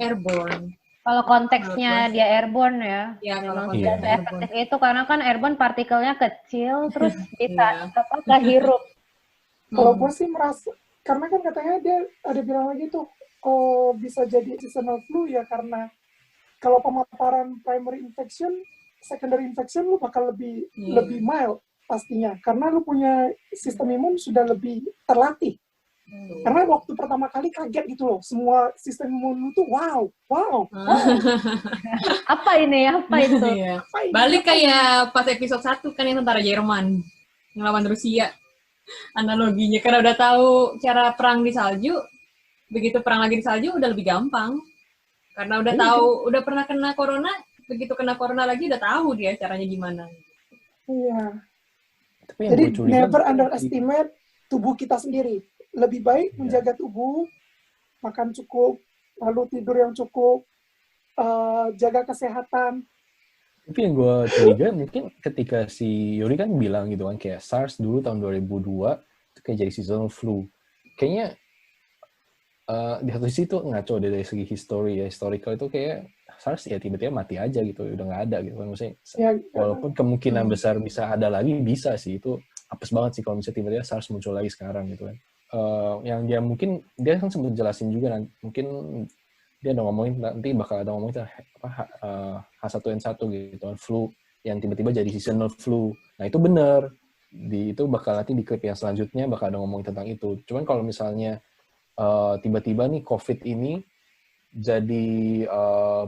airborne. Kalau konteksnya dia airborne ya, kalau tidak seefektif itu karena kan airborne partikelnya kecil, terus bisa kehirup. Kalau gue sih merasa, karena kan katanya dia ada bilang lagi tuh, bisa jadi seasonal flu ya, karena kalau pemaparan primary infection, secondary infection lu bakal lebih mild pastinya, karena lu punya sistem imun sudah lebih terlatih. Karena waktu pertama kali kaget gitu loh, semua sistem imun lu tuh wow. Apa itu? Balik kayak pas episode 1 kan yang tentara Jerman ngelawan Rusia. Analoginya karena udah tahu cara perang di salju, begitu perang lagi di salju udah lebih gampang. Karena udah tahu, udah pernah kena corona, begitu kena corona lagi udah tahu dia caranya gimana. Iya. Jadi never underestimate tubuh kita sendiri. Lebih baik menjaga tubuh, makan cukup, lalu tidur yang cukup, jaga kesehatan. Tapi yang gue curiga mungkin ketika si Yuri kan bilang gitu kan, kayak SARS dulu tahun 2002 itu kayak jadi seasonal flu. Kayaknya di satu sisi itu ngaco dari segi historical itu kayak SARS ya tiba-tiba mati aja gitu, udah nggak ada gitu kan. Maksudnya walaupun kemungkinan besar bisa ada lagi, bisa sih, itu apes banget sih kalau misalnya tiba-tiba SARS muncul lagi sekarang gitu kan. Yang dia mungkin dia kan sempat jelasin juga nanti, mungkin dia udah ngomongin nanti bakal ada ngomongin H1N1 gitu kan, flu yang tiba-tiba jadi seasonal flu. Nah itu bener, itu bakal nanti di klip yang selanjutnya bakal ada ngomongin tentang itu. Cuman kalau misalnya tiba-tiba nih COVID ini jadi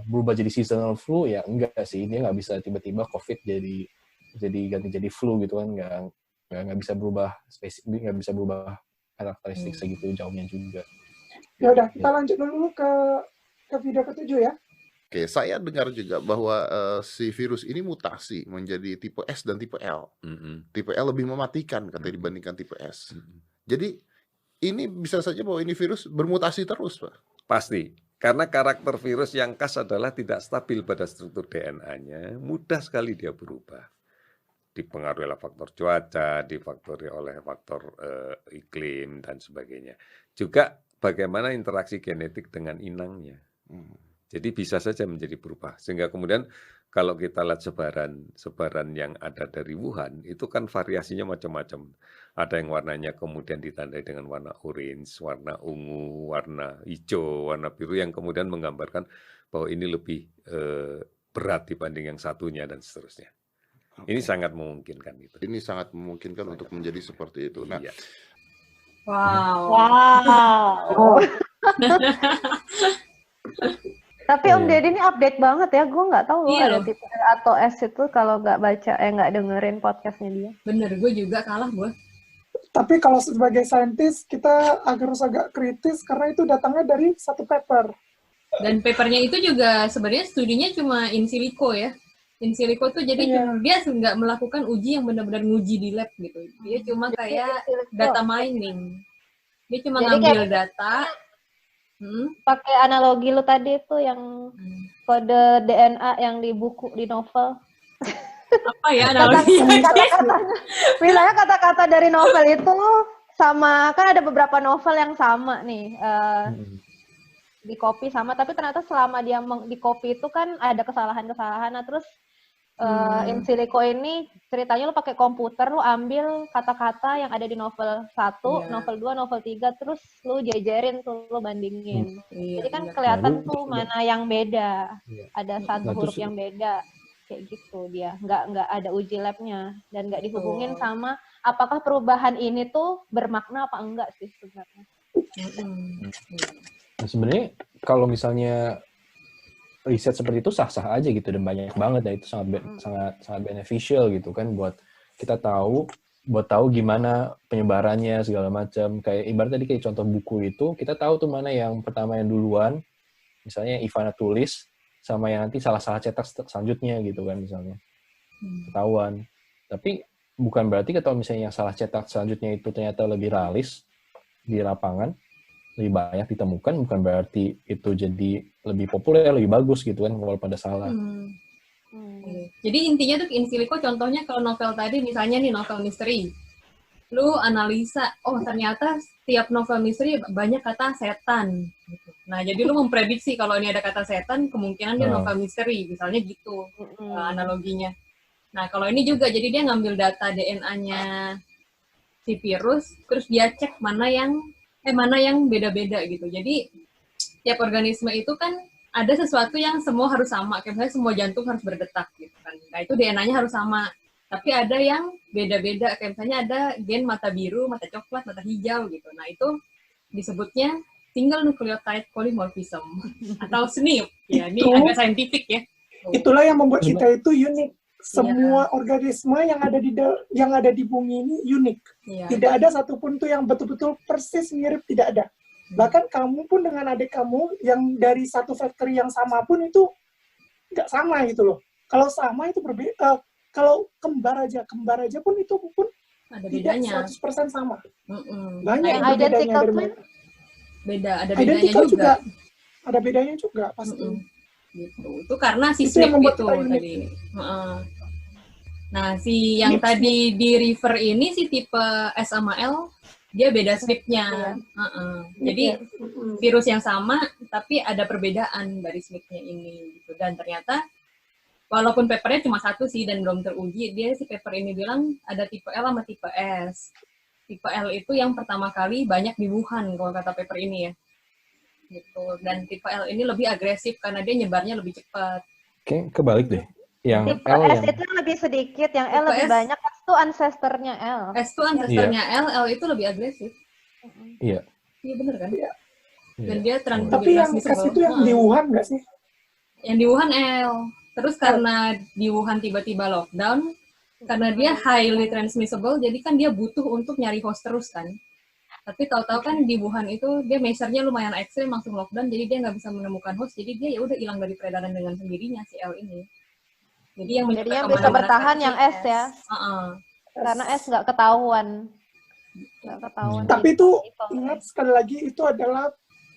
berubah jadi seasonal flu, ya enggak sih, dia nggak bisa tiba-tiba COVID jadi ganti jadi flu gitu kan, nggak bisa berubah spesifik, nggak bisa berubah karakteristik segitu jauhnya juga. Ya udah, kita lanjut dulu ke video ke-7 ya. Oke, saya dengar juga bahwa si virus ini mutasi menjadi tipe S dan tipe L. Tipe L lebih mematikan katanya dibandingkan tipe S. Jadi ini bisa saja bahwa ini virus bermutasi terus, Pak. Pasti. Karena karakter virus yang khas adalah tidak stabil pada struktur DNA-nya, mudah sekali dia berubah. Dipengaruhi oleh faktor cuaca, difaktori oleh faktor iklim, dan sebagainya. Juga bagaimana interaksi genetik dengan inangnya. Jadi bisa saja menjadi berubah. Sehingga kemudian kalau kita lihat sebaran yang ada dari Wuhan, itu kan variasinya macam-macam. Ada yang warnanya kemudian ditandai dengan warna orange, warna ungu, warna hijau, warna biru, yang kemudian menggambarkan bahwa ini lebih berat dibanding yang satunya dan seterusnya. Ini sangat memungkinkan itu. Ini sangat memungkinkan untuk menjadi seperti itu. Nah, wow. Tapi Om Deddy ini update banget ya, gue nggak tahu ada tipe L atau S itu kalau nggak baca, nggak dengerin podcastnya dia. Bener, gue juga kalah gue. Tapi kalau sebagai saintis, kita harus agak kritis karena itu datangnya dari satu paper. Dan papernya itu juga sebenarnya studinya cuma in silico ya. In silico tuh jadi dia nggak melakukan uji yang benar-benar nguji di lab gitu. Dia cuma kayak data mining. Dia cuma ngambil data. Pakai analogi lu tadi itu yang kode DNA yang di buku, di novel. Apa ya analoginya? Misalnya kata-kata dari novel itu sama, kan ada beberapa novel yang sama nih. di copy sama, tapi ternyata selama dia di copy itu kan ada kesalahan-kesalahan. Nah, terus in silico ini ceritanya lu pakai komputer, lu ambil kata-kata yang ada di novel 1, novel 2, novel 3, terus lu jajarin tuh, lu bandingin. Jadi kan kelihatan tuh mana yang beda. Ada satu huruf yang beda. Kayak gitu dia. Nggak ada uji labnya. Dan nggak dihubungin sama apakah perubahan ini tuh bermakna apa enggak sih sebenarnya. Nah, sebenarnya kalau misalnya riset seperti itu sah-sah aja gitu dan banyak banget ya, itu sangat beneficial gitu kan buat kita tahu gimana penyebarannya segala macam. Kayak ibarat tadi kayak contoh buku itu, kita tahu tuh mana yang pertama yang duluan, misalnya Ivana tulis sama yang nanti salah-salah cetak selanjutnya gitu kan misalnya. Ketahuan. Tapi bukan berarti kalau misalnya yang salah cetak selanjutnya itu ternyata lebih realis di lapangan, lebih banyak ditemukan, bukan berarti itu jadi lebih populer, lebih bagus gitu kan kalau pada salah. Jadi intinya tuh in silico contohnya kalau novel tadi misalnya nih novel misteri. Lu analisa, oh ternyata setiap novel misteri banyak kata setan. Gitu. Nah jadi lu memprediksi kalau ini ada kata setan, kemungkinan dia novel misteri, misalnya gitu analoginya. Nah kalau ini juga, jadi dia ngambil data DNA-nya si virus, terus dia cek mana yang beda-beda gitu. Jadi tiap organisme itu kan ada sesuatu yang semua harus sama, kayak misalnya semua jantung harus berdetak gitu kan. Nah itu DNA-nya harus sama. Tapi ada yang beda-beda, kayak misalnya ada gen mata biru, mata coklat, mata hijau gitu. Nah itu disebutnya single nucleotide polymorphism atau SNP. Ya, ini agak saintifik ya. Itulah yang membuat kita itu unik. Semua organisme yang ada di bumi ini unik. Tidak ada satupun tuh yang betul-betul persis mirip, tidak ada. Bahkan kamu pun dengan adik kamu yang dari satu factory yang sama pun itu nggak sama gitu loh. Kalau sama itu berbeda. Kalau kembar aja pun itu pun ada tidak bedanya. 100% sama. Banyak yang identical bedanya. Beda, ada bedanya juga. Ada bedanya juga pasti. Gitu. Itu karena si SNP itu tadi. Nah, si yang tadi di refer ini si tipe S sama L, dia beda SNP-nya. Jadi virus yang sama, tapi ada perbedaan dari SNP-nya ini. Gitu. Dan ternyata, walaupun papernya cuma satu sih dan belum teruji, dia si paper ini bilang ada tipe L sama tipe S. Tipe L itu yang pertama kali banyak di Wuhan, kalau kata paper ini ya. Gitu. Dan tipe L ini lebih agresif karena dia nyebarnya lebih cepat. Oke, kebalik deh. Yang tipe L S itu lebih sedikit, yang L lebih banyak. S itu ancestornya L. S itu ancestornya L itu lebih agresif. Iya. Iya bener kan? Iya. Dan Iya. dia Tapi yang S itu yang di Wuhan nggak sih? Yang di Wuhan L. Terus karena di Wuhan tiba-tiba lockdown, karena dia highly transmissible, jadi kan dia butuh untuk nyari host terus kan. Tapi tahu-tahu kan di Wuhan itu dia measure-nya lumayan ekstrim, langsung lockdown, jadi dia nggak bisa menemukan host, jadi dia ya udah hilang dari peredaran dengan sendirinya si L ini. Jadi yang bisa bertahan yang S ya. Karena S nggak ketahuan. Tapi itu ingat sekali lagi itu adalah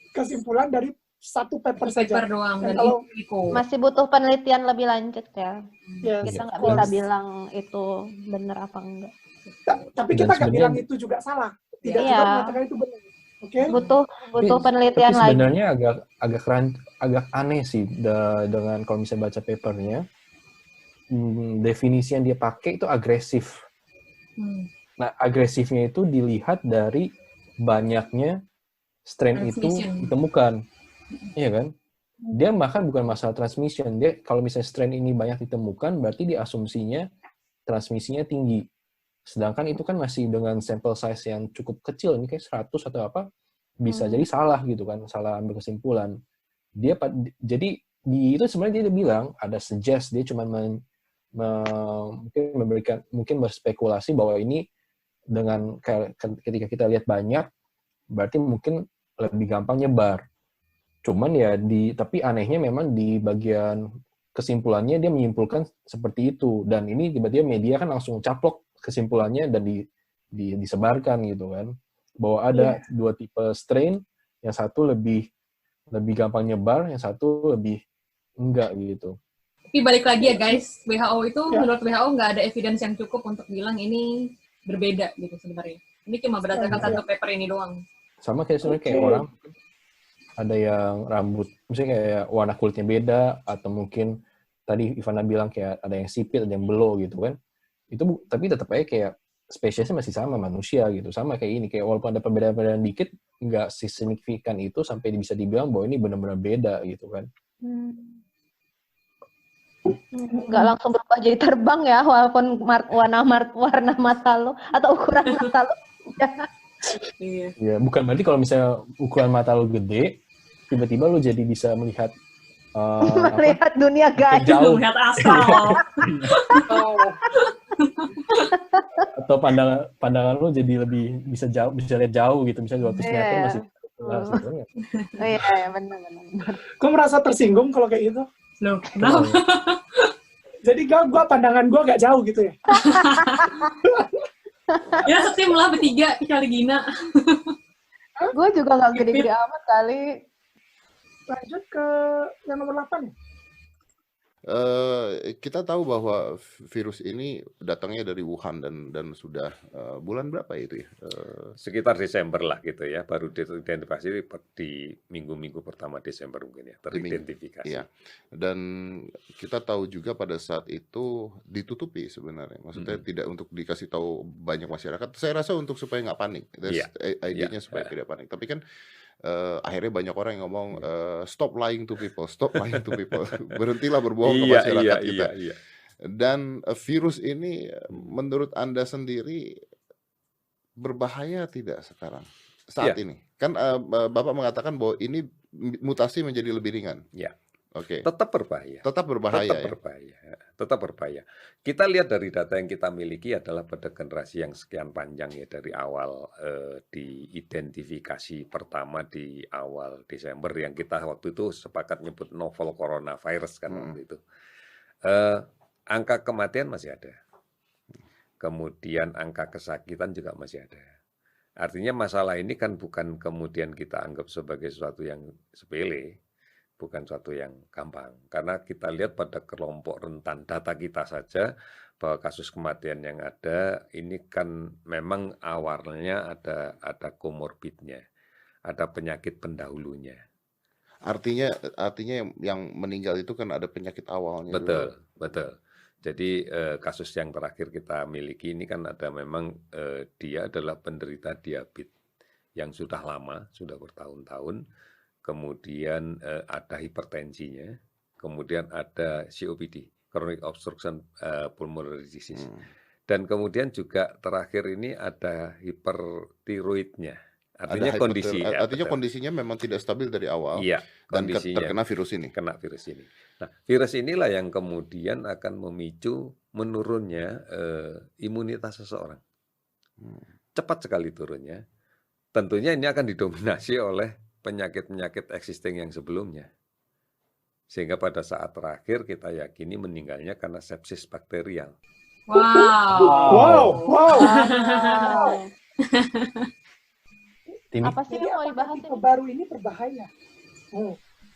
kesimpulan dari satu paper saja. Doang, dan kalau masih butuh penelitian lebih lanjut ya. Kita nggak bisa bilang itu benar apa enggak. Tapi kita nggak bilang itu juga salah. Tidak juga mengatakan itu benar. Okay? Butuh penelitian lagi. Sebenarnya agak aneh sih dengan kalau misalnya baca papernya, definisi yang dia pakai itu agresif. Nah, agresifnya itu dilihat dari banyaknya strain itu ditemukan. Iya kan? Dia bahkan bukan masalah transmission. Dia kalau misalnya strain ini banyak ditemukan, berarti dia asumsinya transmisinya tinggi. Sedangkan itu kan masih dengan sampel size yang cukup kecil, ini kayak 100 atau apa, bisa jadi salah gitu kan, salah ambil kesimpulan. Jadi itu sebenarnya dia bilang, ada suggest, dia cuma mungkin berspekulasi bahwa ini dengan ketika kita lihat banyak, berarti mungkin lebih gampang nyebar. Cuman ya tapi anehnya memang di bagian kesimpulannya dia menyimpulkan seperti itu, dan ini tiba-tiba media kan langsung caplok kesimpulannya dan disebarkan gitu kan, bahwa ada dua tipe strain, yang satu lebih gampang nyebar, yang satu lebih enggak gitu. Tapi balik lagi ya guys, WHO itu menurut WHO nggak ada evidence yang cukup untuk bilang ini berbeda gitu sebenarnya. Ini cuma berdasarkan satu paper ini doang. Sama kayak sebenarnya kayak orang ada yang rambut, misalnya kayak warna kulitnya beda, atau mungkin tadi Ivana bilang kayak ada yang sipit, ada yang belo gitu kan. Itu tapi tetap aja kayak spesiesnya masih sama manusia gitu, sama kayak ini, kayak walaupun ada perbedaan-perbedaan dikit, nggak signifikan itu sampai bisa dibilang bahwa ini benar-benar beda gitu kan. Nggak langsung berubah jadi terbang ya, walaupun warna mata lo atau ukuran mata lo. Iya, bukan berarti kalau misalnya ukuran mata lo gede, tiba-tiba lo jadi bisa melihat melihat dunia gaib, melihat asal. Atau pandangan lo jadi lebih bisa lihat jauh gitu, misalnya 200 meter masih sebetulnya. Iya, benar. Gue merasa tersinggung kalau kayak gitu. Loh, kenapa? Jadi pandangan gue gak jauh gitu ya. Ya setim lah bertiga kali Gina. Gue juga gak gede-gede amat kali. Lanjut ke yang nomor 8 ya. Kita tahu bahwa virus ini datangnya dari Wuhan dan sudah bulan berapa itu ya? Sekitar Desember lah gitu ya, baru diidentifikasi di minggu-minggu pertama Desember mungkin ya, teridentifikasi. Iya. Dan kita tahu juga pada saat itu ditutupi sebenarnya, maksudnya tidak untuk dikasih tahu banyak masyarakat. Saya rasa untuk supaya nggak panik, idenya supaya tidak panik. Tapi kan akhirnya banyak orang yang ngomong stop lying to people, berhentilah berbohong ke masyarakat kita. Dan virus ini menurut Anda sendiri berbahaya tidak sekarang saat ini? Kan Bapak mengatakan bahwa ini mutasi menjadi lebih ringan. Iya. Oke. Tetap berbahaya. Tetap berbahaya. Kita lihat dari data yang kita miliki adalah pada generasi yang sekian panjang ya, dari awal diidentifikasi pertama di awal Desember yang kita waktu itu sepakat nyebut novel coronavirus kan waktu itu. Angka kematian masih ada. Kemudian angka kesakitan juga masih ada. Artinya masalah ini kan bukan kemudian kita anggap sebagai sesuatu yang sepele. Bukan suatu yang gampang, karena kita lihat pada kelompok rentan data kita saja bahwa kasus kematian yang ada ini kan memang awalnya ada komorbidnya, ada penyakit pendahulunya. Artinya yang meninggal itu kan ada penyakit awalnya. Betul. Jadi kasus yang terakhir kita miliki ini kan ada memang dia adalah penderita diabetes yang sudah lama, sudah bertahun-tahun. Kemudian ada hipertensinya, kemudian ada COPD, chronic obstruction pulmonary disease, dan kemudian juga terakhir ini ada hipertiroidnya. Artinya kondisinya memang tidak stabil dari awal, dan terkena virus ini. Nah, virus inilah yang kemudian akan memicu menurunnya imunitas seseorang. Cepat sekali turunnya. Tentunya ini akan didominasi oleh penyakit-penyakit existing yang sebelumnya. Sehingga pada saat terakhir kita yakini meninggalnya karena sepsis bakterial. Wow. Apa sih yang mau dibahas ini? Baru ini berbahaya.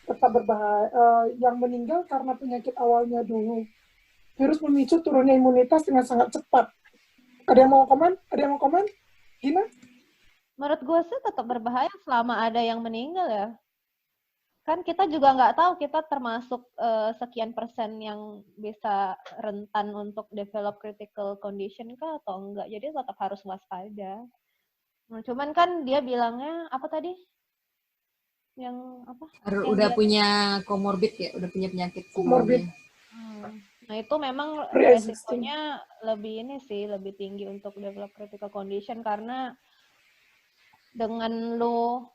Tetap berbahaya. Yang meninggal karena penyakit awalnya dulu. Virus memicu turunnya imunitas dengan sangat cepat. Ada yang mau komen? Gina? Menurut gue sih tetap berbahaya selama ada yang meninggal ya. Kan kita juga nggak tahu kita termasuk sekian persen yang bisa rentan untuk develop critical condition kah atau enggak. Jadi tetap harus waspada. Nah, cuman kan dia bilangnya apa tadi? Yang apa? Udah punya komorbid ya, udah punya penyakit komorbid. Nah itu memang resikonya lebih tinggi untuk develop critical condition karena dengan lu,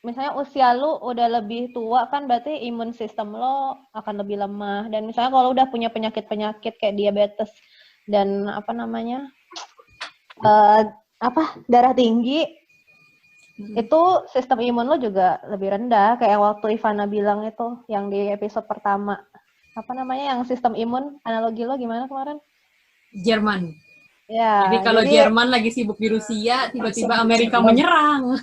misalnya usia lu udah lebih tua kan berarti imun sistem lo akan lebih lemah. Dan misalnya kalau udah punya penyakit-penyakit kayak diabetes dan darah tinggi, itu sistem imun lo juga lebih rendah. Kayak waktu Ivana bilang itu, yang di episode pertama. Yang sistem imun, analogi lo gimana kemarin? Jerman. Ya, jadi kalau Jerman lagi sibuk di Rusia, tiba-tiba Amerika menyerang.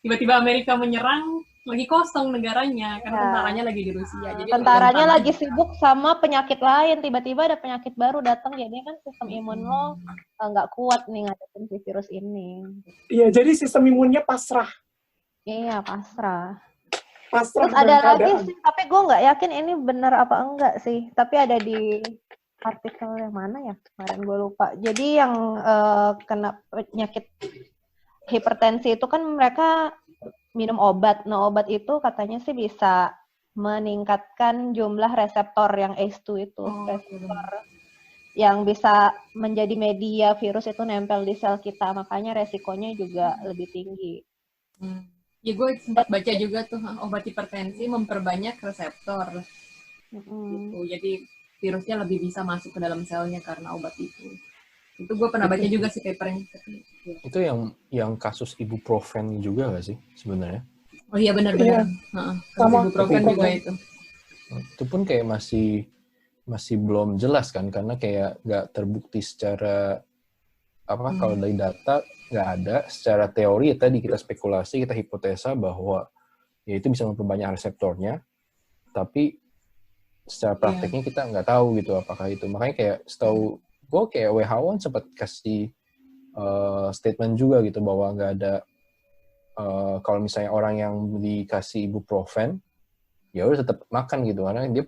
Tiba-tiba Amerika menyerang, lagi kosong negaranya, karena tentaranya lagi di Rusia. Jadi tentaranya lagi sibuk sama penyakit lain, tiba-tiba ada penyakit baru datang, jadinya kan sistem imun lo nggak kuat nih ngadepin si virus ini. Iya, jadi sistem imunnya pasrah. Iya, pasrah. Pasrah. Terus ada lagi sih, tapi gue nggak yakin ini benar apa enggak sih. Tapi ada di artikel yang mana ya kemarin gue lupa. Jadi yang kena penyakit hipertensi itu kan mereka minum obat. Nah, obat itu katanya sih bisa meningkatkan jumlah reseptor yang ACE2 itu. Reseptor yang bisa menjadi media virus itu nempel di sel kita. Makanya resikonya juga lebih tinggi. Ya gue sempat baca juga tuh, obat hipertensi memperbanyak reseptor. Gitu. Jadi virusnya lebih bisa masuk ke dalam selnya karena obat itu. Itu gue pernah baca juga sih papernya. Itu yang kasus ibuprofen juga nggak sih sebenarnya? Oh iya benar-benar. Sama ibuprofen juga itu. Itu pun kayak masih belum jelas kan, karena kayak nggak terbukti secara kalau dari data nggak ada. Secara teori ya tadi kita spekulasi, kita hipotesa bahwa ya itu bisa memperbanyak reseptornya, tapi secara prakteknya kita nggak tahu gitu apakah itu. Makanya kayak setahu gue kayak WHO sempat kasih statement juga gitu bahwa nggak ada kalau misalnya orang yang dikasih ibuprofen ya udah tetap makan gitu, karena dia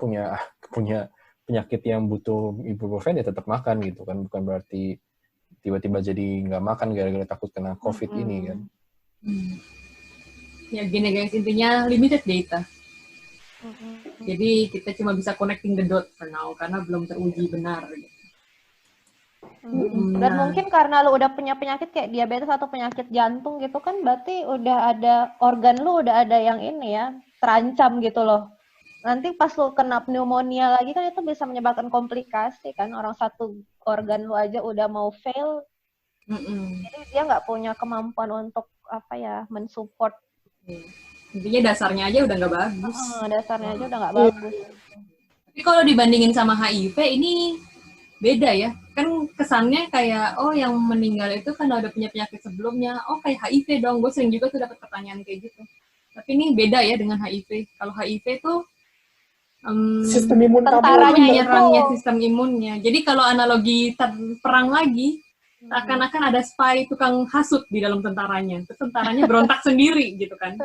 punya penyakit yang butuh ibuprofen ya tetap makan gitu kan, bukan berarti tiba-tiba jadi nggak makan gara-gara takut kena COVID ini kan. Ya gini guys, intinya limited data. Jadi kita cuma bisa connecting the dot for now karena belum teruji benar. Gitu. Dan mungkin karena lu udah punya penyakit kayak diabetes atau penyakit jantung gitu kan, berarti udah ada organ lu udah ada yang ini ya terancam gitu loh. Nanti pas lu kena pneumonia lagi kan itu bisa menyebabkan komplikasi kan, orang satu organ lu aja udah mau fail, jadi dia nggak punya kemampuan untuk mensupport. Intinya dasarnya aja udah nggak bagus. Dasarnya aja udah nggak bagus. Tapi kalau dibandingin sama HIV ini beda ya, kan kesannya kayak yang meninggal itu kan udah punya penyakit sebelumnya, kayak HIV dong. Gue sering juga tuh dapat pertanyaan kayak gitu. Tapi ini beda ya dengan HIV. Kalau HIV tuh sistem imun tentaranya nyerangnya sistem imunnya. Jadi kalau analogi perang lagi, akan ada spy tukang hasut di dalam tentaranya. Terus tentaranya berontak sendiri gitu kan.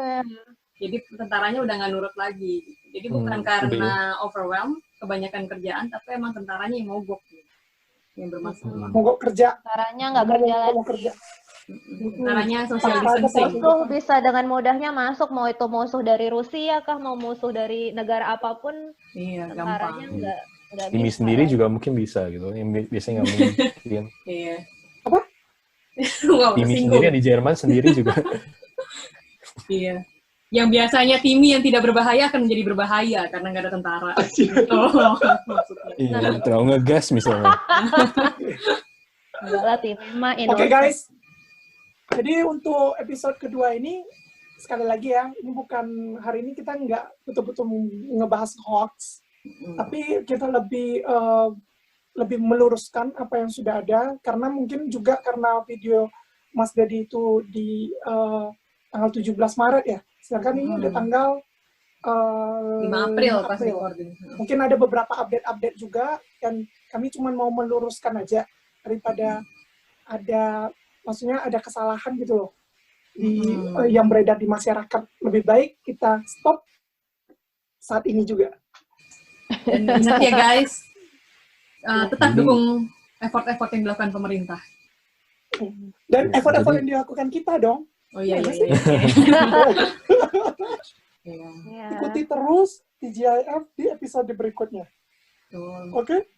Jadi tentaranya udah nggak nurut lagi. Gitu. Jadi bukan karena overwhelm, kebanyakan kerjaan, tapi emang tentaranya yang mogok. Gitu. Yang bermasalah. Mogok kerja. Tentaranya nggak kerja lagi. Tentaranya social distancing. Musuh bisa dengan mudahnya masuk, mau itu musuh dari Rusia kah, mau musuh dari negara apapun. Iya, tentaranya gampang. Nggak Ini bisa. sendiri juga mungkin bisa gitu. Yang biasanya nggak mungkin. Iya. Apa? Timi sendiri di Jerman sendiri juga. Iya. Yang biasanya Timi yang tidak berbahaya akan menjadi berbahaya karena nggak ada tentara. Iya, terlalu ngegas misalnya. Enggak lah, Timi mah Oke guys, jadi untuk episode kedua ini, sekali lagi ya, ini bukan, hari ini kita nggak betul-betul ngebahas hoax, tapi kita lebih meluruskan apa yang sudah ada, karena mungkin juga karena video Mas Dedi itu di tanggal 17 Maret ya, sedangkan ini udah tanggal 5 April. Pasti. Mungkin ada beberapa update juga, dan kami cuma mau meluruskan aja, daripada ada kesalahan gitu loh yang beredar di masyarakat. Lebih baik kita stop saat ini juga. Dan ingat ya guys, tetap dukung effort-effort yang dilakukan pemerintah. Dan effort-effort yang dilakukan kita dong. Oh iya. Ikuti terus TGIF di episode berikutnya. Oke?